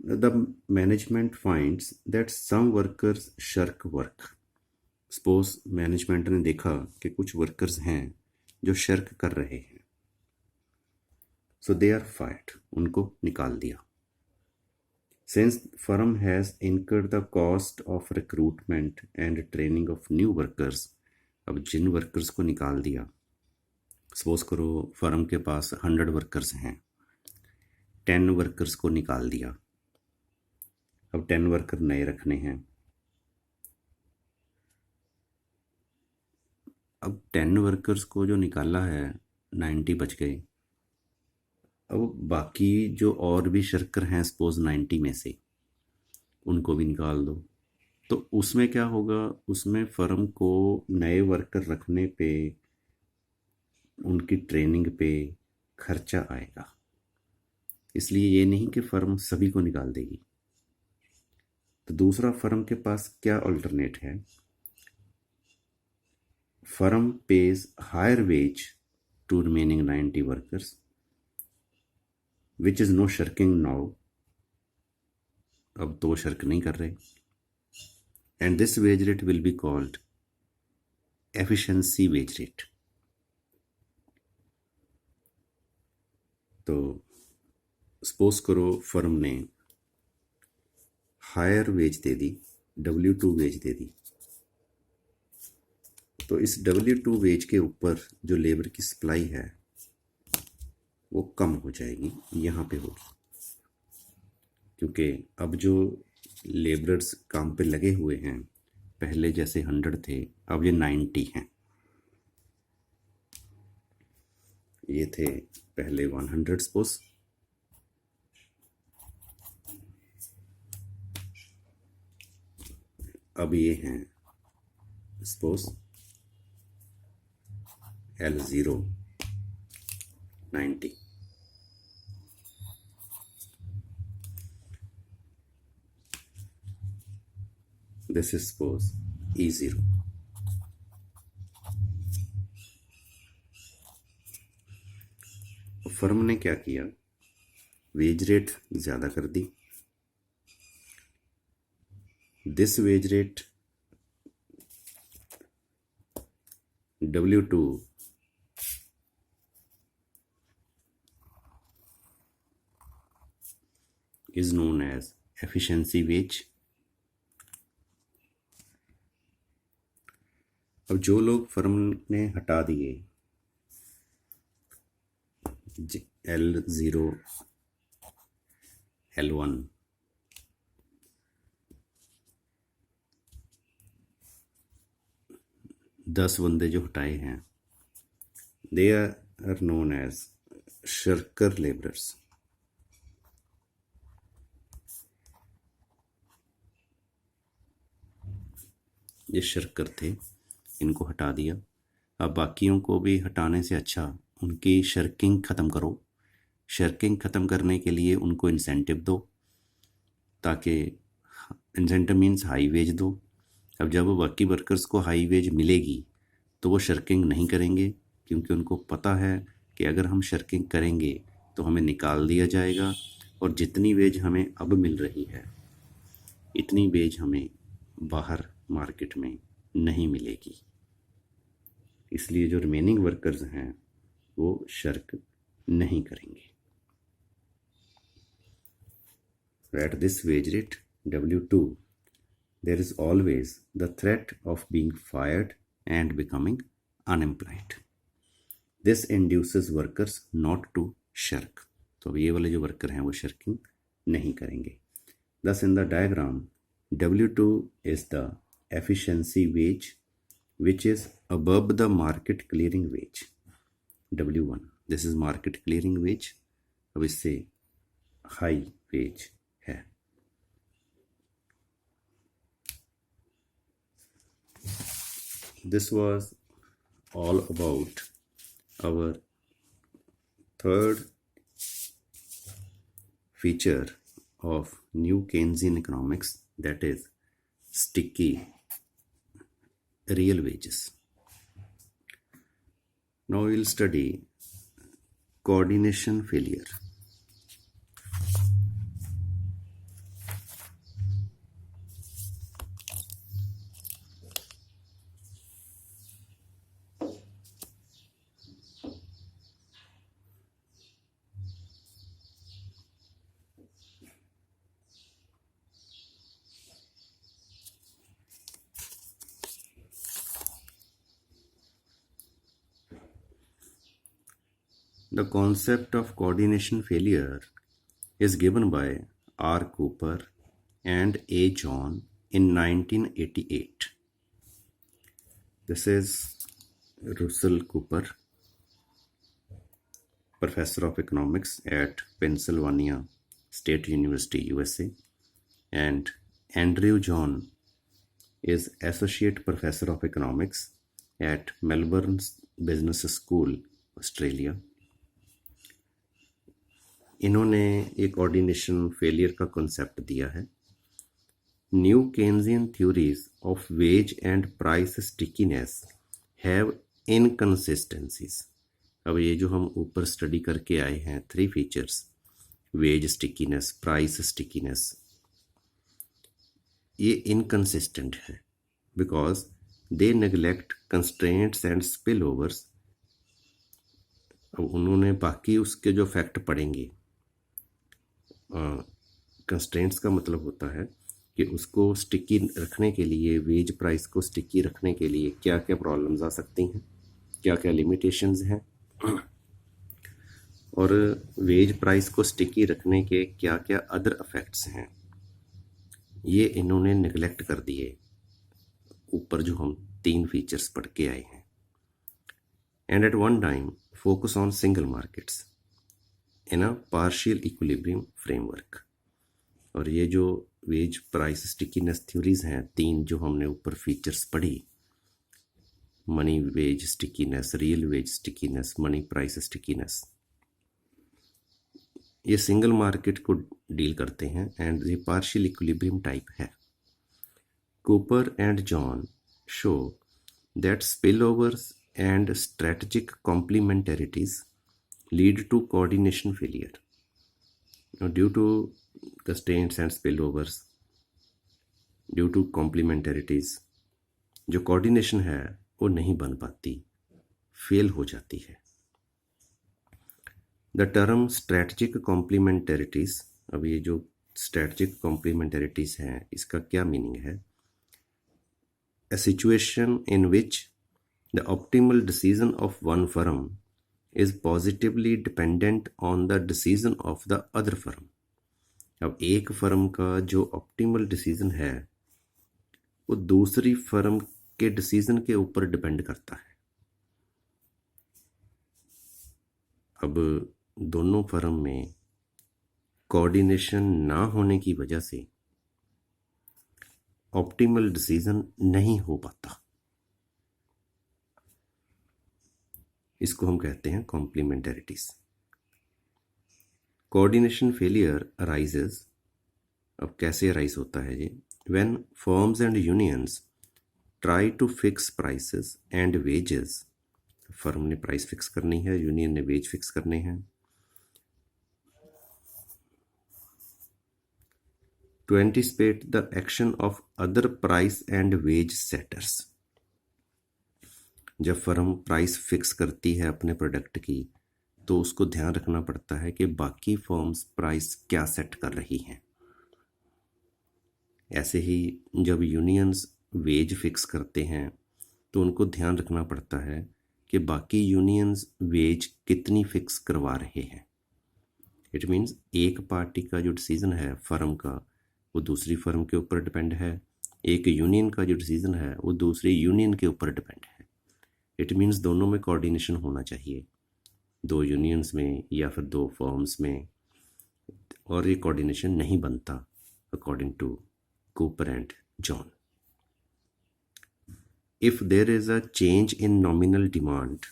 The management finds that some workers shirk work. Suppose management ने देखा कि कुछ workers हैं जो shirk कर रहे हैं. So they are fired. उनको निकाल दिया. Since firm has incurred the cost of recruitment and training of new workers, अब जिन वर्कर्स को निकाल दिया, सपोज करो फर्म के पास 100 वर्कर्स हैं, 10 वर्कर्स को निकाल दिया, अब 10 वर्कर नए रखने हैं. अब 10 वर्कर्स को जो निकाला है 90 बच गए. अब बाकी जो और भी शर्कर हैं सपोज 90 में से उनको भी निकाल दो. तो उसमें क्या होगा, उसमें फर्म को नए वर्कर रखने पे, उनकी ट्रेनिंग पे खर्चा आएगा. इसलिए ये नहीं कि फर्म सभी को निकाल देगी. तो दूसरा फर्म के पास क्या अल्टरनेट है, firm pays higher wage to remaining 90 workers which is no shirking now. अब तो शर्क नहीं कर रहे. And this wage rate will be called efficiency wage rate. तो सपोज करो फर्म ने हायर वेज दे दी, W2 वेज दे दी. तो इस W2 वेज के ऊपर जो लेबर की सप्लाई है वो कम हो जाएगी, यहाँ पे होगी, क्योंकि अब जो लेबरर्स काम पे लगे हुए हैं पहले जैसे 100 थे, अब ये 90 हैं. ये थे पहले 100 सपोज, अब ये हैं suppose L0 90. This is suppose E0. Firm ने क्या किया, वेज रेट ज़्यादा कर दी. This wage rate W2 is known as efficiency wage. अब जो लोग फर्म ने हटा दिए L0 L1, 10 बंदे जो हटाए हैं, they are known as shirker labourers. ये शर्कर थे, इनको हटा दिया। अब बाकियों को भी हटाने से अच्छा उनकी शर्किंग ख़त्म करो। शर्किंग ख़त्म करने के लिए उनको इंसेंटिव दो, ताकि इंसेंटिव मीन्स हाई वेज दो। अब जब बाकी वर्कर्स को हाई वेज मिलेगी तो वो शर्किंग नहीं करेंगे, क्योंकि उनको पता है कि अगर हम शर्किंग करेंगे तो हमें निकाल दिया जाएगा और जितनी वेज हमें अब मिल रही है इतनी वेज हमें बाहर मार्केट में नहीं मिलेगी। इसलिए जो रिमेनिंग वर्कर्स हैं वो शर्क नहीं करेंगे। At this wage rate W2, there is always the threat of being fired and becoming unemployed. This induces workers not to shirk. तो ये वाले जो वर्कर हैं वो शर्किंग नहीं करेंगे। Thus in the diagram, W2 is the efficiency wage which is above the market clearing wage. W1, this is market clearing wage, अब इससे high wage है। This was all about our third feature of new Keynesian economics, that is sticky real wages. Now we will study coordination failure. The concept of coordination failure is given by R. Cooper and A. John in 1988. This is Russell Cooper, Professor of Economics at Pennsylvania State University, USA, and Andrew John is Associate Professor of Economics at Melbourne Business School, Australia. इन्होंने एक कोऑर्डिनेशन फेलियर का कॉन्सेप्ट दिया है। New Keynesian theories of wage and price stickiness have inconsistencies. अब ये जो हम ऊपर स्टडी करके आए हैं 3 features, wage stickiness, price stickiness, ये इनकंसिस्टेंट है because they neglect constraints and spill overs. अब उन्होंने बाकी उसके जो फैक्ट पढ़ेंगे, कंस्ट्रेंट्स का मतलब होता है कि उसको स्टिकी रखने के लिए, वेज प्राइस को स्टिकी रखने के लिए क्या क्या प्रॉब्लम्स आ सकती हैं, क्या क्या लिमिटेशंस हैं, और वेज प्राइस को स्टिकी रखने के क्या क्या अदर इफेक्ट्स हैं, ये इन्होंने निगलेक्ट कर दिए ऊपर जो हम 3 फीचर्स पढ़ के आए हैं। And at one time focus on single markets in a partial equilibrium framework. और ये जो वेज प्राइस स्टिकीनेस थ्योरीज हैं 3 जो हमने ऊपर फीचर्स पढ़ी, money wage stickiness, real wage stickiness, money price stickiness, ये सिंगल मार्केट को डील करते हैं एंड ये पार्शियल इक्विलिब्रियम टाइप है। Cooper and John show that spillovers and strategic complementarities lead to coordination failure. Now, due to constraints and spillovers, due to complementarities, जो coordination है वो नहीं बन पाती, फेल हो जाती है। The term strategic complementarities, अब ये जो strategic complementarities हैं इसका क्या मीनिंग है? A situation in which the optimal decision of one firm is positively dependent on the decision of the other firm. अब एक फर्म का जो ऑप्टिमल डिसीजन है वो दूसरी फर्म के डिसीजन के ऊपर डिपेंड करता है। अब दोनों फर्म में कोऑर्डिनेशन ना होने की वजह से ऑप्टिमल डिसीजन नहीं हो पाता। इसको हम कहते हैं कॉम्प्लीमेंटरिटीज। कोऑर्डिनेशन फेलियर अराइजेस, अब कैसे अराइज होता है ये, when firms and unions try to fix prices and wages. Firm ने प्राइस फिक्स करनी है, यूनियन ने वेज फिक्स करने हैं। To anticipate the action of other price and wage setters. जब फर्म प्राइस फिक्स करती है अपने प्रोडक्ट की, तो उसको ध्यान रखना पड़ता है कि बाकी फर्म्स प्राइस क्या सेट कर रही हैं। ऐसे ही जब यूनियंस वेज फिक्स करते हैं तो उनको ध्यान रखना पड़ता है कि बाकी यूनियंस वेज कितनी फिक्स करवा रहे हैं। इट मीन्स एक पार्टी का जो डिसीज़न है फर्म का, वो दूसरी फर्म के ऊपर डिपेंड है। एक यूनियन का जो डिसीज़न है वो दूसरी यूनियन के ऊपर डिपेंड है। इट मीन्स दोनों में कोऑर्डिनेशन होना चाहिए, दो यूनियंस में या फिर दो फर्म्स में, और ये कोऑर्डिनेशन नहीं बनता according to Cooper and John. If there is a change in nominal demand,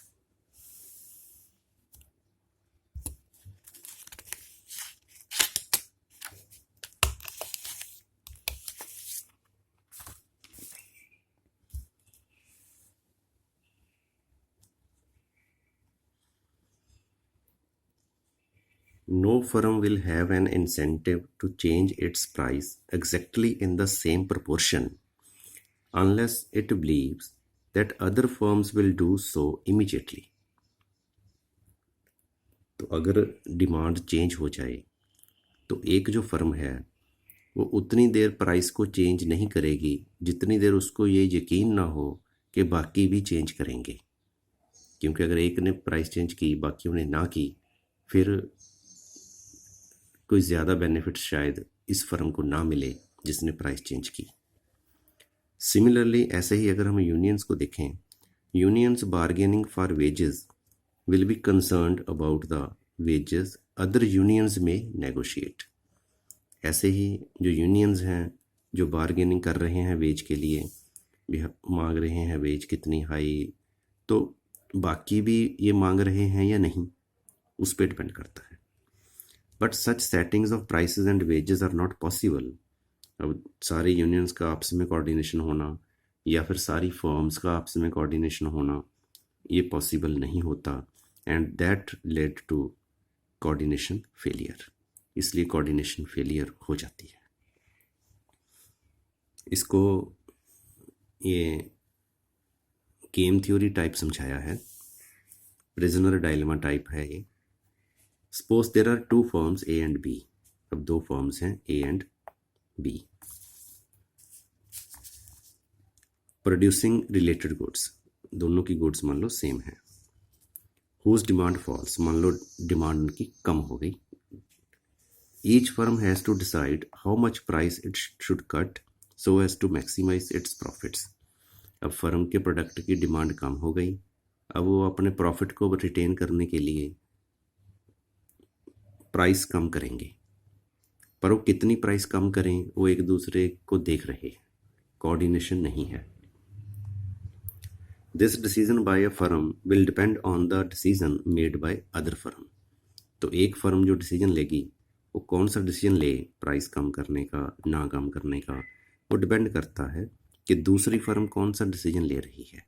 no firm will have an incentive to change its price exactly in the same proportion unless it believes that other firms will do so immediately. तो अगर डिमांड चेंज हो जाए तो एक जो फर्म है वो उतनी देर प्राइस को चेंज नहीं करेगी जितनी देर उसको ये यकीन ना हो कि बाकी भी चेंज करेंगे। क्योंकि अगर एक ने प्राइस चेंज की बाकियों ने ना की, फिर कोई ज़्यादा बेनिफिट शायद इस फर्म को ना मिले जिसने प्राइस चेंज की। सिमिलरली ऐसे ही अगर हम यूनियंस को देखें, unions bargaining for wages will be concerned about the wages other unions में नेगोशिएट। ऐसे ही जो यूनियंस हैं जो बार्गेनिंग कर रहे हैं वेज के लिए, भी मांग रहे हैं वेज कितनी हाई, तो बाकी भी ये मांग रहे हैं या नहीं, उस पर डिपेंड करता है। But such settings of prices and wages are not possible. अब सारे यूनियंस का आपस में कोऑर्डिनेशन होना या फिर सारी फर्म्स का आपस में कोऑर्डिनेशन होना, ये पॉसिबल नहीं होता, and that led to coordination failure. इसलिए कोऑर्डिनेशन फेलियर हो जाती है। इसको ये गेम थ्योरी टाइप समझाया है, प्रिजनर डायलेमा टाइप है ये। Suppose there are two firms A and B. अब दो फर्म्स हैं A and B, producing related goods, दोनों की गुड्स मान लो सेम है। हुज डिमांड फॉल्स, मान लो डिमांड उनकी कम हो गई। Each firm has to decide how much price it should cut so as to maximise its profits. अब फर्म के प्रोडक्ट की डिमांड कम हो गई, अब वो अपने प्रॉफिट को रिटेन करने के लिए प्राइस कम करेंगे, पर वो कितनी प्राइस कम करें वो एक दूसरे को देख रहे हैं, कोऑर्डिनेशन नहीं है। This decision by a firm will depend on the decision made by other firm. तो एक फर्म जो डिसीजन लेगी वो कौन सा डिसीजन ले, प्राइस कम करने का ना कम करने का, वो डिपेंड करता है कि दूसरी फर्म कौन सा डिसीजन ले रही है।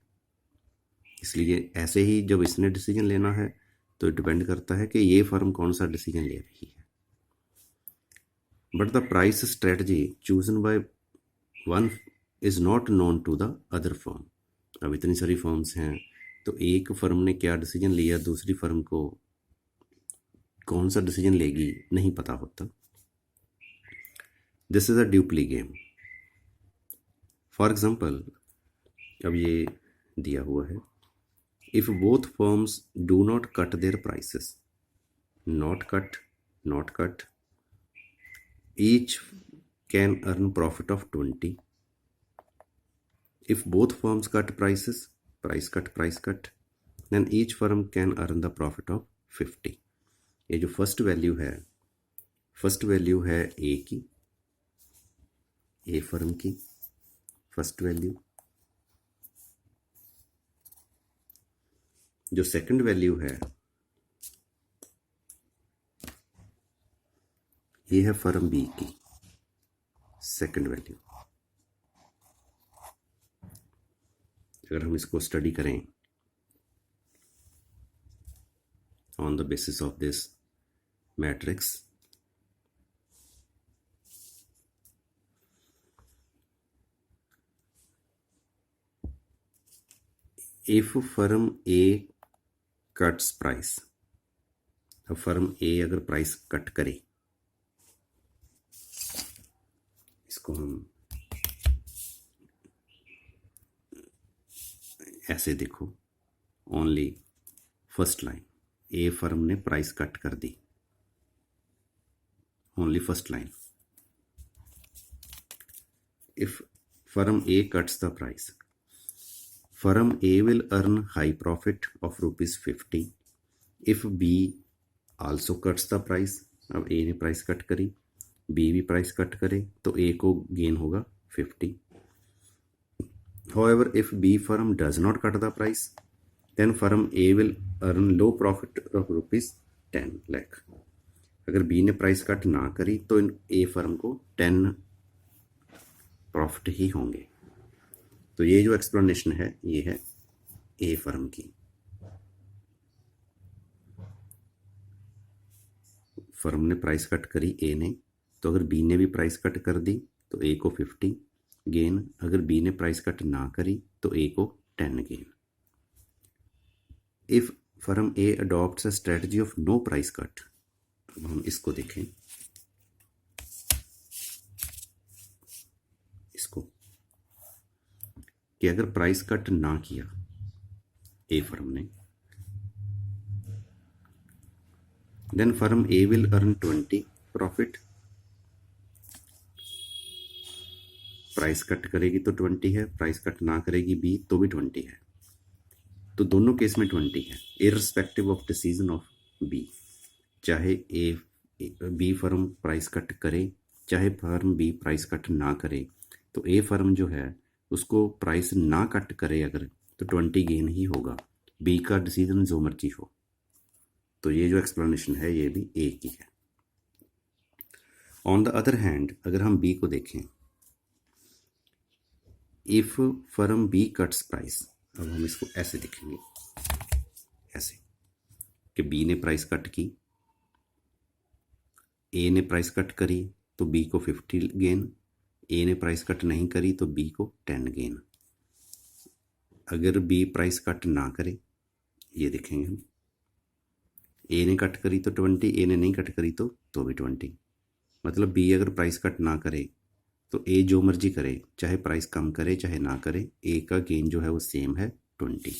इसलिए ऐसे ही जब इसने डिसीजन लेना है तो डिपेंड करता है कि ये फर्म कौन सा डिसीजन ले रही है। But the price strategy chosen by one is not known to the other firm. अब इतनी सारी फर्म्स हैं तो एक फर्म ने क्या डिसीजन लिया, दूसरी फर्म को कौन सा डिसीजन लेगी नहीं पता होता। This is a duopoly game. For example, अब ये दिया हुआ है, if both firms do not cut their prices, not cut, each can earn profit of 20, If both firms cut prices, price cut, then each firm can earn the profit of 50. ये जो फर्स्ट वैल्यू है ए की, ए फर्म की फर्स्ट वैल्यू, जो सेकंड वैल्यू है ये है फर्म बी की सेकंड वैल्यू। अगर हम इसको स्टडी करें on the basis of this matrix, if firm A cuts price, अब फर्म ए अगर प्राइस कट करे, इसको हम ऐसे देखो, only first line, A firm ने प्राइस कट कर दी, only first line. If firm A cuts the price, firm A will earn high profit of ₹50। If be also cuts the price, अब ए ने प्राइस कट करी, बी भी प्राइस कट करे, तो ए को गेन होगा 50। However, if B firm does not cut the price, then firm A will earn low profit of ₹10 lakh। अगर B ने प्राइस कट ना करी तो A फर्म को 10 प्रॉफिट ही होंगे। तो ये जो एक्सप्लेनेशन है ये है A फर्म की। फर्म ने प्राइस कट करी A ने, तो अगर B ने भी प्राइस कट कर दी तो A को 50 गेन, अगर बी ने प्राइस कट ना करी तो ए को 10 gain. If firm A adopts a strategy of no price cut, अब हम इसको देखें, इसको कि अगर प्राइस कट ना किया ए फर्म ने, then firm A will earn 20 profit. Price cut करेगी तो 20 है, प्राइस कट ना करेगी बी तो भी 20 है, तो दोनों केस में 20 है, irrespective of decision of B. चाहे बी फर्म प्राइस कट करे, चाहे फर्म बी प्राइस कट ना करे, तो ए फर्म जो है उसको प्राइस ना कट करे अगर, तो 20 गेन ही होगा, बी का डिसीजन जो मर्जी हो। तो ये जो एक्सप्लेनेशन है ये भी ए की है। ऑन द अदर हैंड अगर हम बी को देखें, if firm B cuts price, अब हम इसको ऐसे देखेंगे, ऐसे कि बी ने प्राइस कट की, ए ने प्राइस कट करी तो बी को 50 गेन, ए ने प्राइस कट नहीं करी तो बी को 10 गेन। अगर बी प्राइस कट ना करे, ये देखेंगे हम, ए ने कट करी तो 20, ए ने नहीं कट करी तो भी 20। मतलब बी अगर प्राइस कट ना करे तो ए जो मर्जी करे, चाहे प्राइस कम करे चाहे ना करे, ए का गेन जो है वो सेम है 20।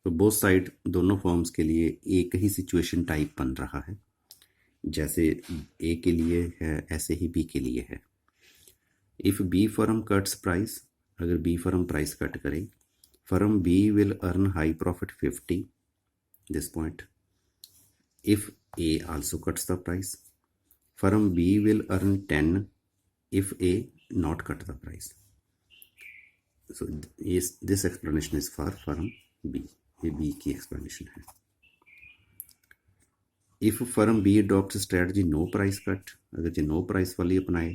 तो बोथ साइड दोनों फॉर्म्स के लिए एक ही सिचुएशन टाइप बन रहा है, जैसे ए के लिए है ऐसे ही बी के लिए है। If B firm cuts price, अगर बी फर्म प्राइस कट करे, firm B will earn high profit 50 this point. If A also cuts the price, firm B will earn 10 if A not cut the price. So this explanation is for firm B. ये B की explanation है। If firm B adopts strategy no price cut, अगर ये no price वाली अपनाए,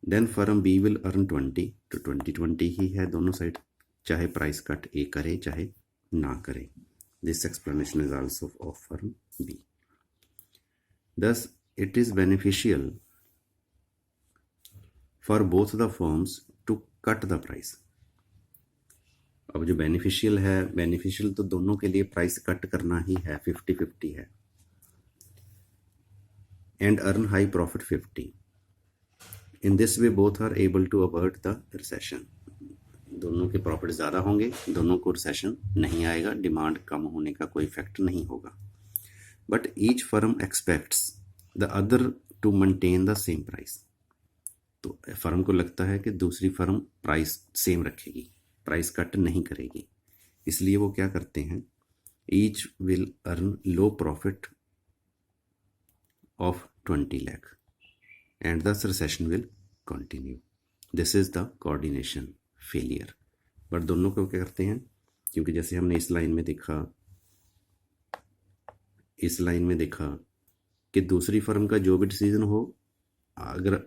then firm B will earn 20, तो 20 ही है दोनों साइड, चाहे प्राइस कट A करे चाहे ना करे। This explanation is also of firm B. Thus it is beneficial for both the firms to cut the price। अब जो बेनिफिशियल है, बेनिफिशियल तो दोनों के लिए प्राइस कट करना ही है, 50-50 है, and earn high profit 50। In this way both are able to avert the recession। दोनों के प्रॉफिट ज़्यादा होंगे, दोनों को रिसेशन नहीं आएगा, डिमांड कम होने का कोई इफेक्ट नहीं होगा। But each firm expects the other to maintain the same price. तो तो फर्म को लगता है कि दूसरी फर्म प्राइस सेम रखेगी, प्राइस कट नहीं करेगी, इसलिए वो क्या करते हैं, each will earn low profit of 20 lakh and the recession will continue. This is the coordination failure. But दोनों को क्या करते हैं, क्योंकि जैसे हमने इस लाइन में देखा कि दूसरी फर्म का जो भी डिसीजन हो, अगर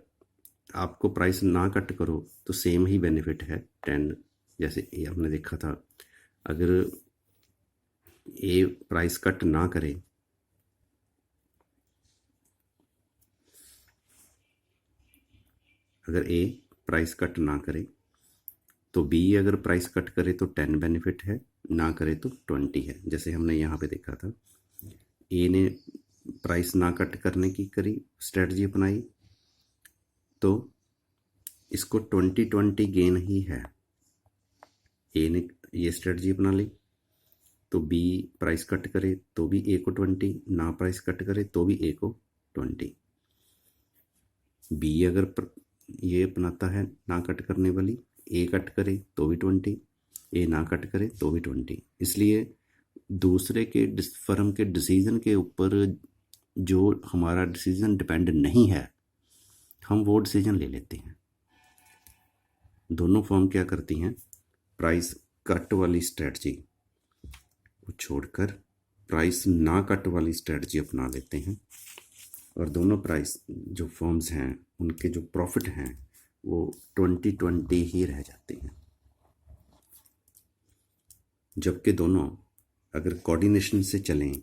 आपको प्राइस ना कट करो तो सेम ही बेनिफिट है 10। जैसे ये हमने देखा था, अगर ए प्राइस कट ना करे तो बी अगर प्राइस कट करे तो 10 बेनिफिट है, ना करे तो 20 है। जैसे हमने यहाँ पे देखा था, ए ने प्राइस ना कट करने की स्ट्रेटजी अपनाई तो इसको 20-20 गेन ही है। ए ने ये स्ट्रेटजी अपना ली तो बी प्राइस कट करे तो भी ए को 20, ना प्राइस कट करे तो भी ए को 20। बी अगर ये अपनाता है ना कट करने वाली, ए कट करे तो भी 20, ए ना कट करे तो भी 20। इसलिए दूसरे के फर्म के डिसीजन के ऊपर जो हमारा डिसीजन डिपेंड नहीं है, हम वो डिसीजन ले लेते हैं। दोनों फर्म क्या करती हैं, प्राइस कट वाली स्ट्रेटजी को छोड़कर प्राइस ना कट वाली स्ट्रेटजी अपना लेते हैं, और दोनों प्राइस जो फर्म्स हैं उनके जो प्रॉफिट हैं वो 20-20 ही रह जाते हैं। जबकि दोनों अगर कोऑर्डिनेशन से चलें,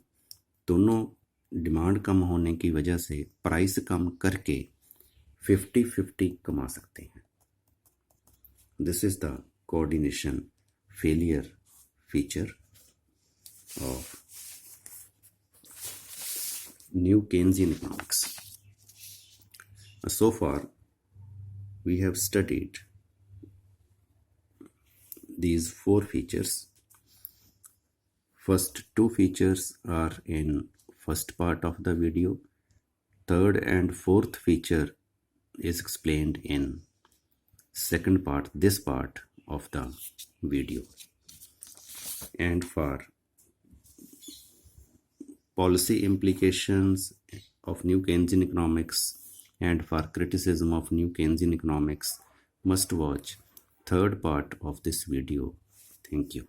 दोनों डिमांड कम होने की वजह से प्राइस कम करके 50-50 कमा सकते हैं। This is the coordination failure feature of new Keynesian economics. So far, we have studied these 4 features. First 2 features are in first part of the video. Third and fourth feature is explained in second part, this part of the video. And for policy implications of new Keynesian economics and for criticism of new Keynesian economics, must watch third part of this video. Thank you.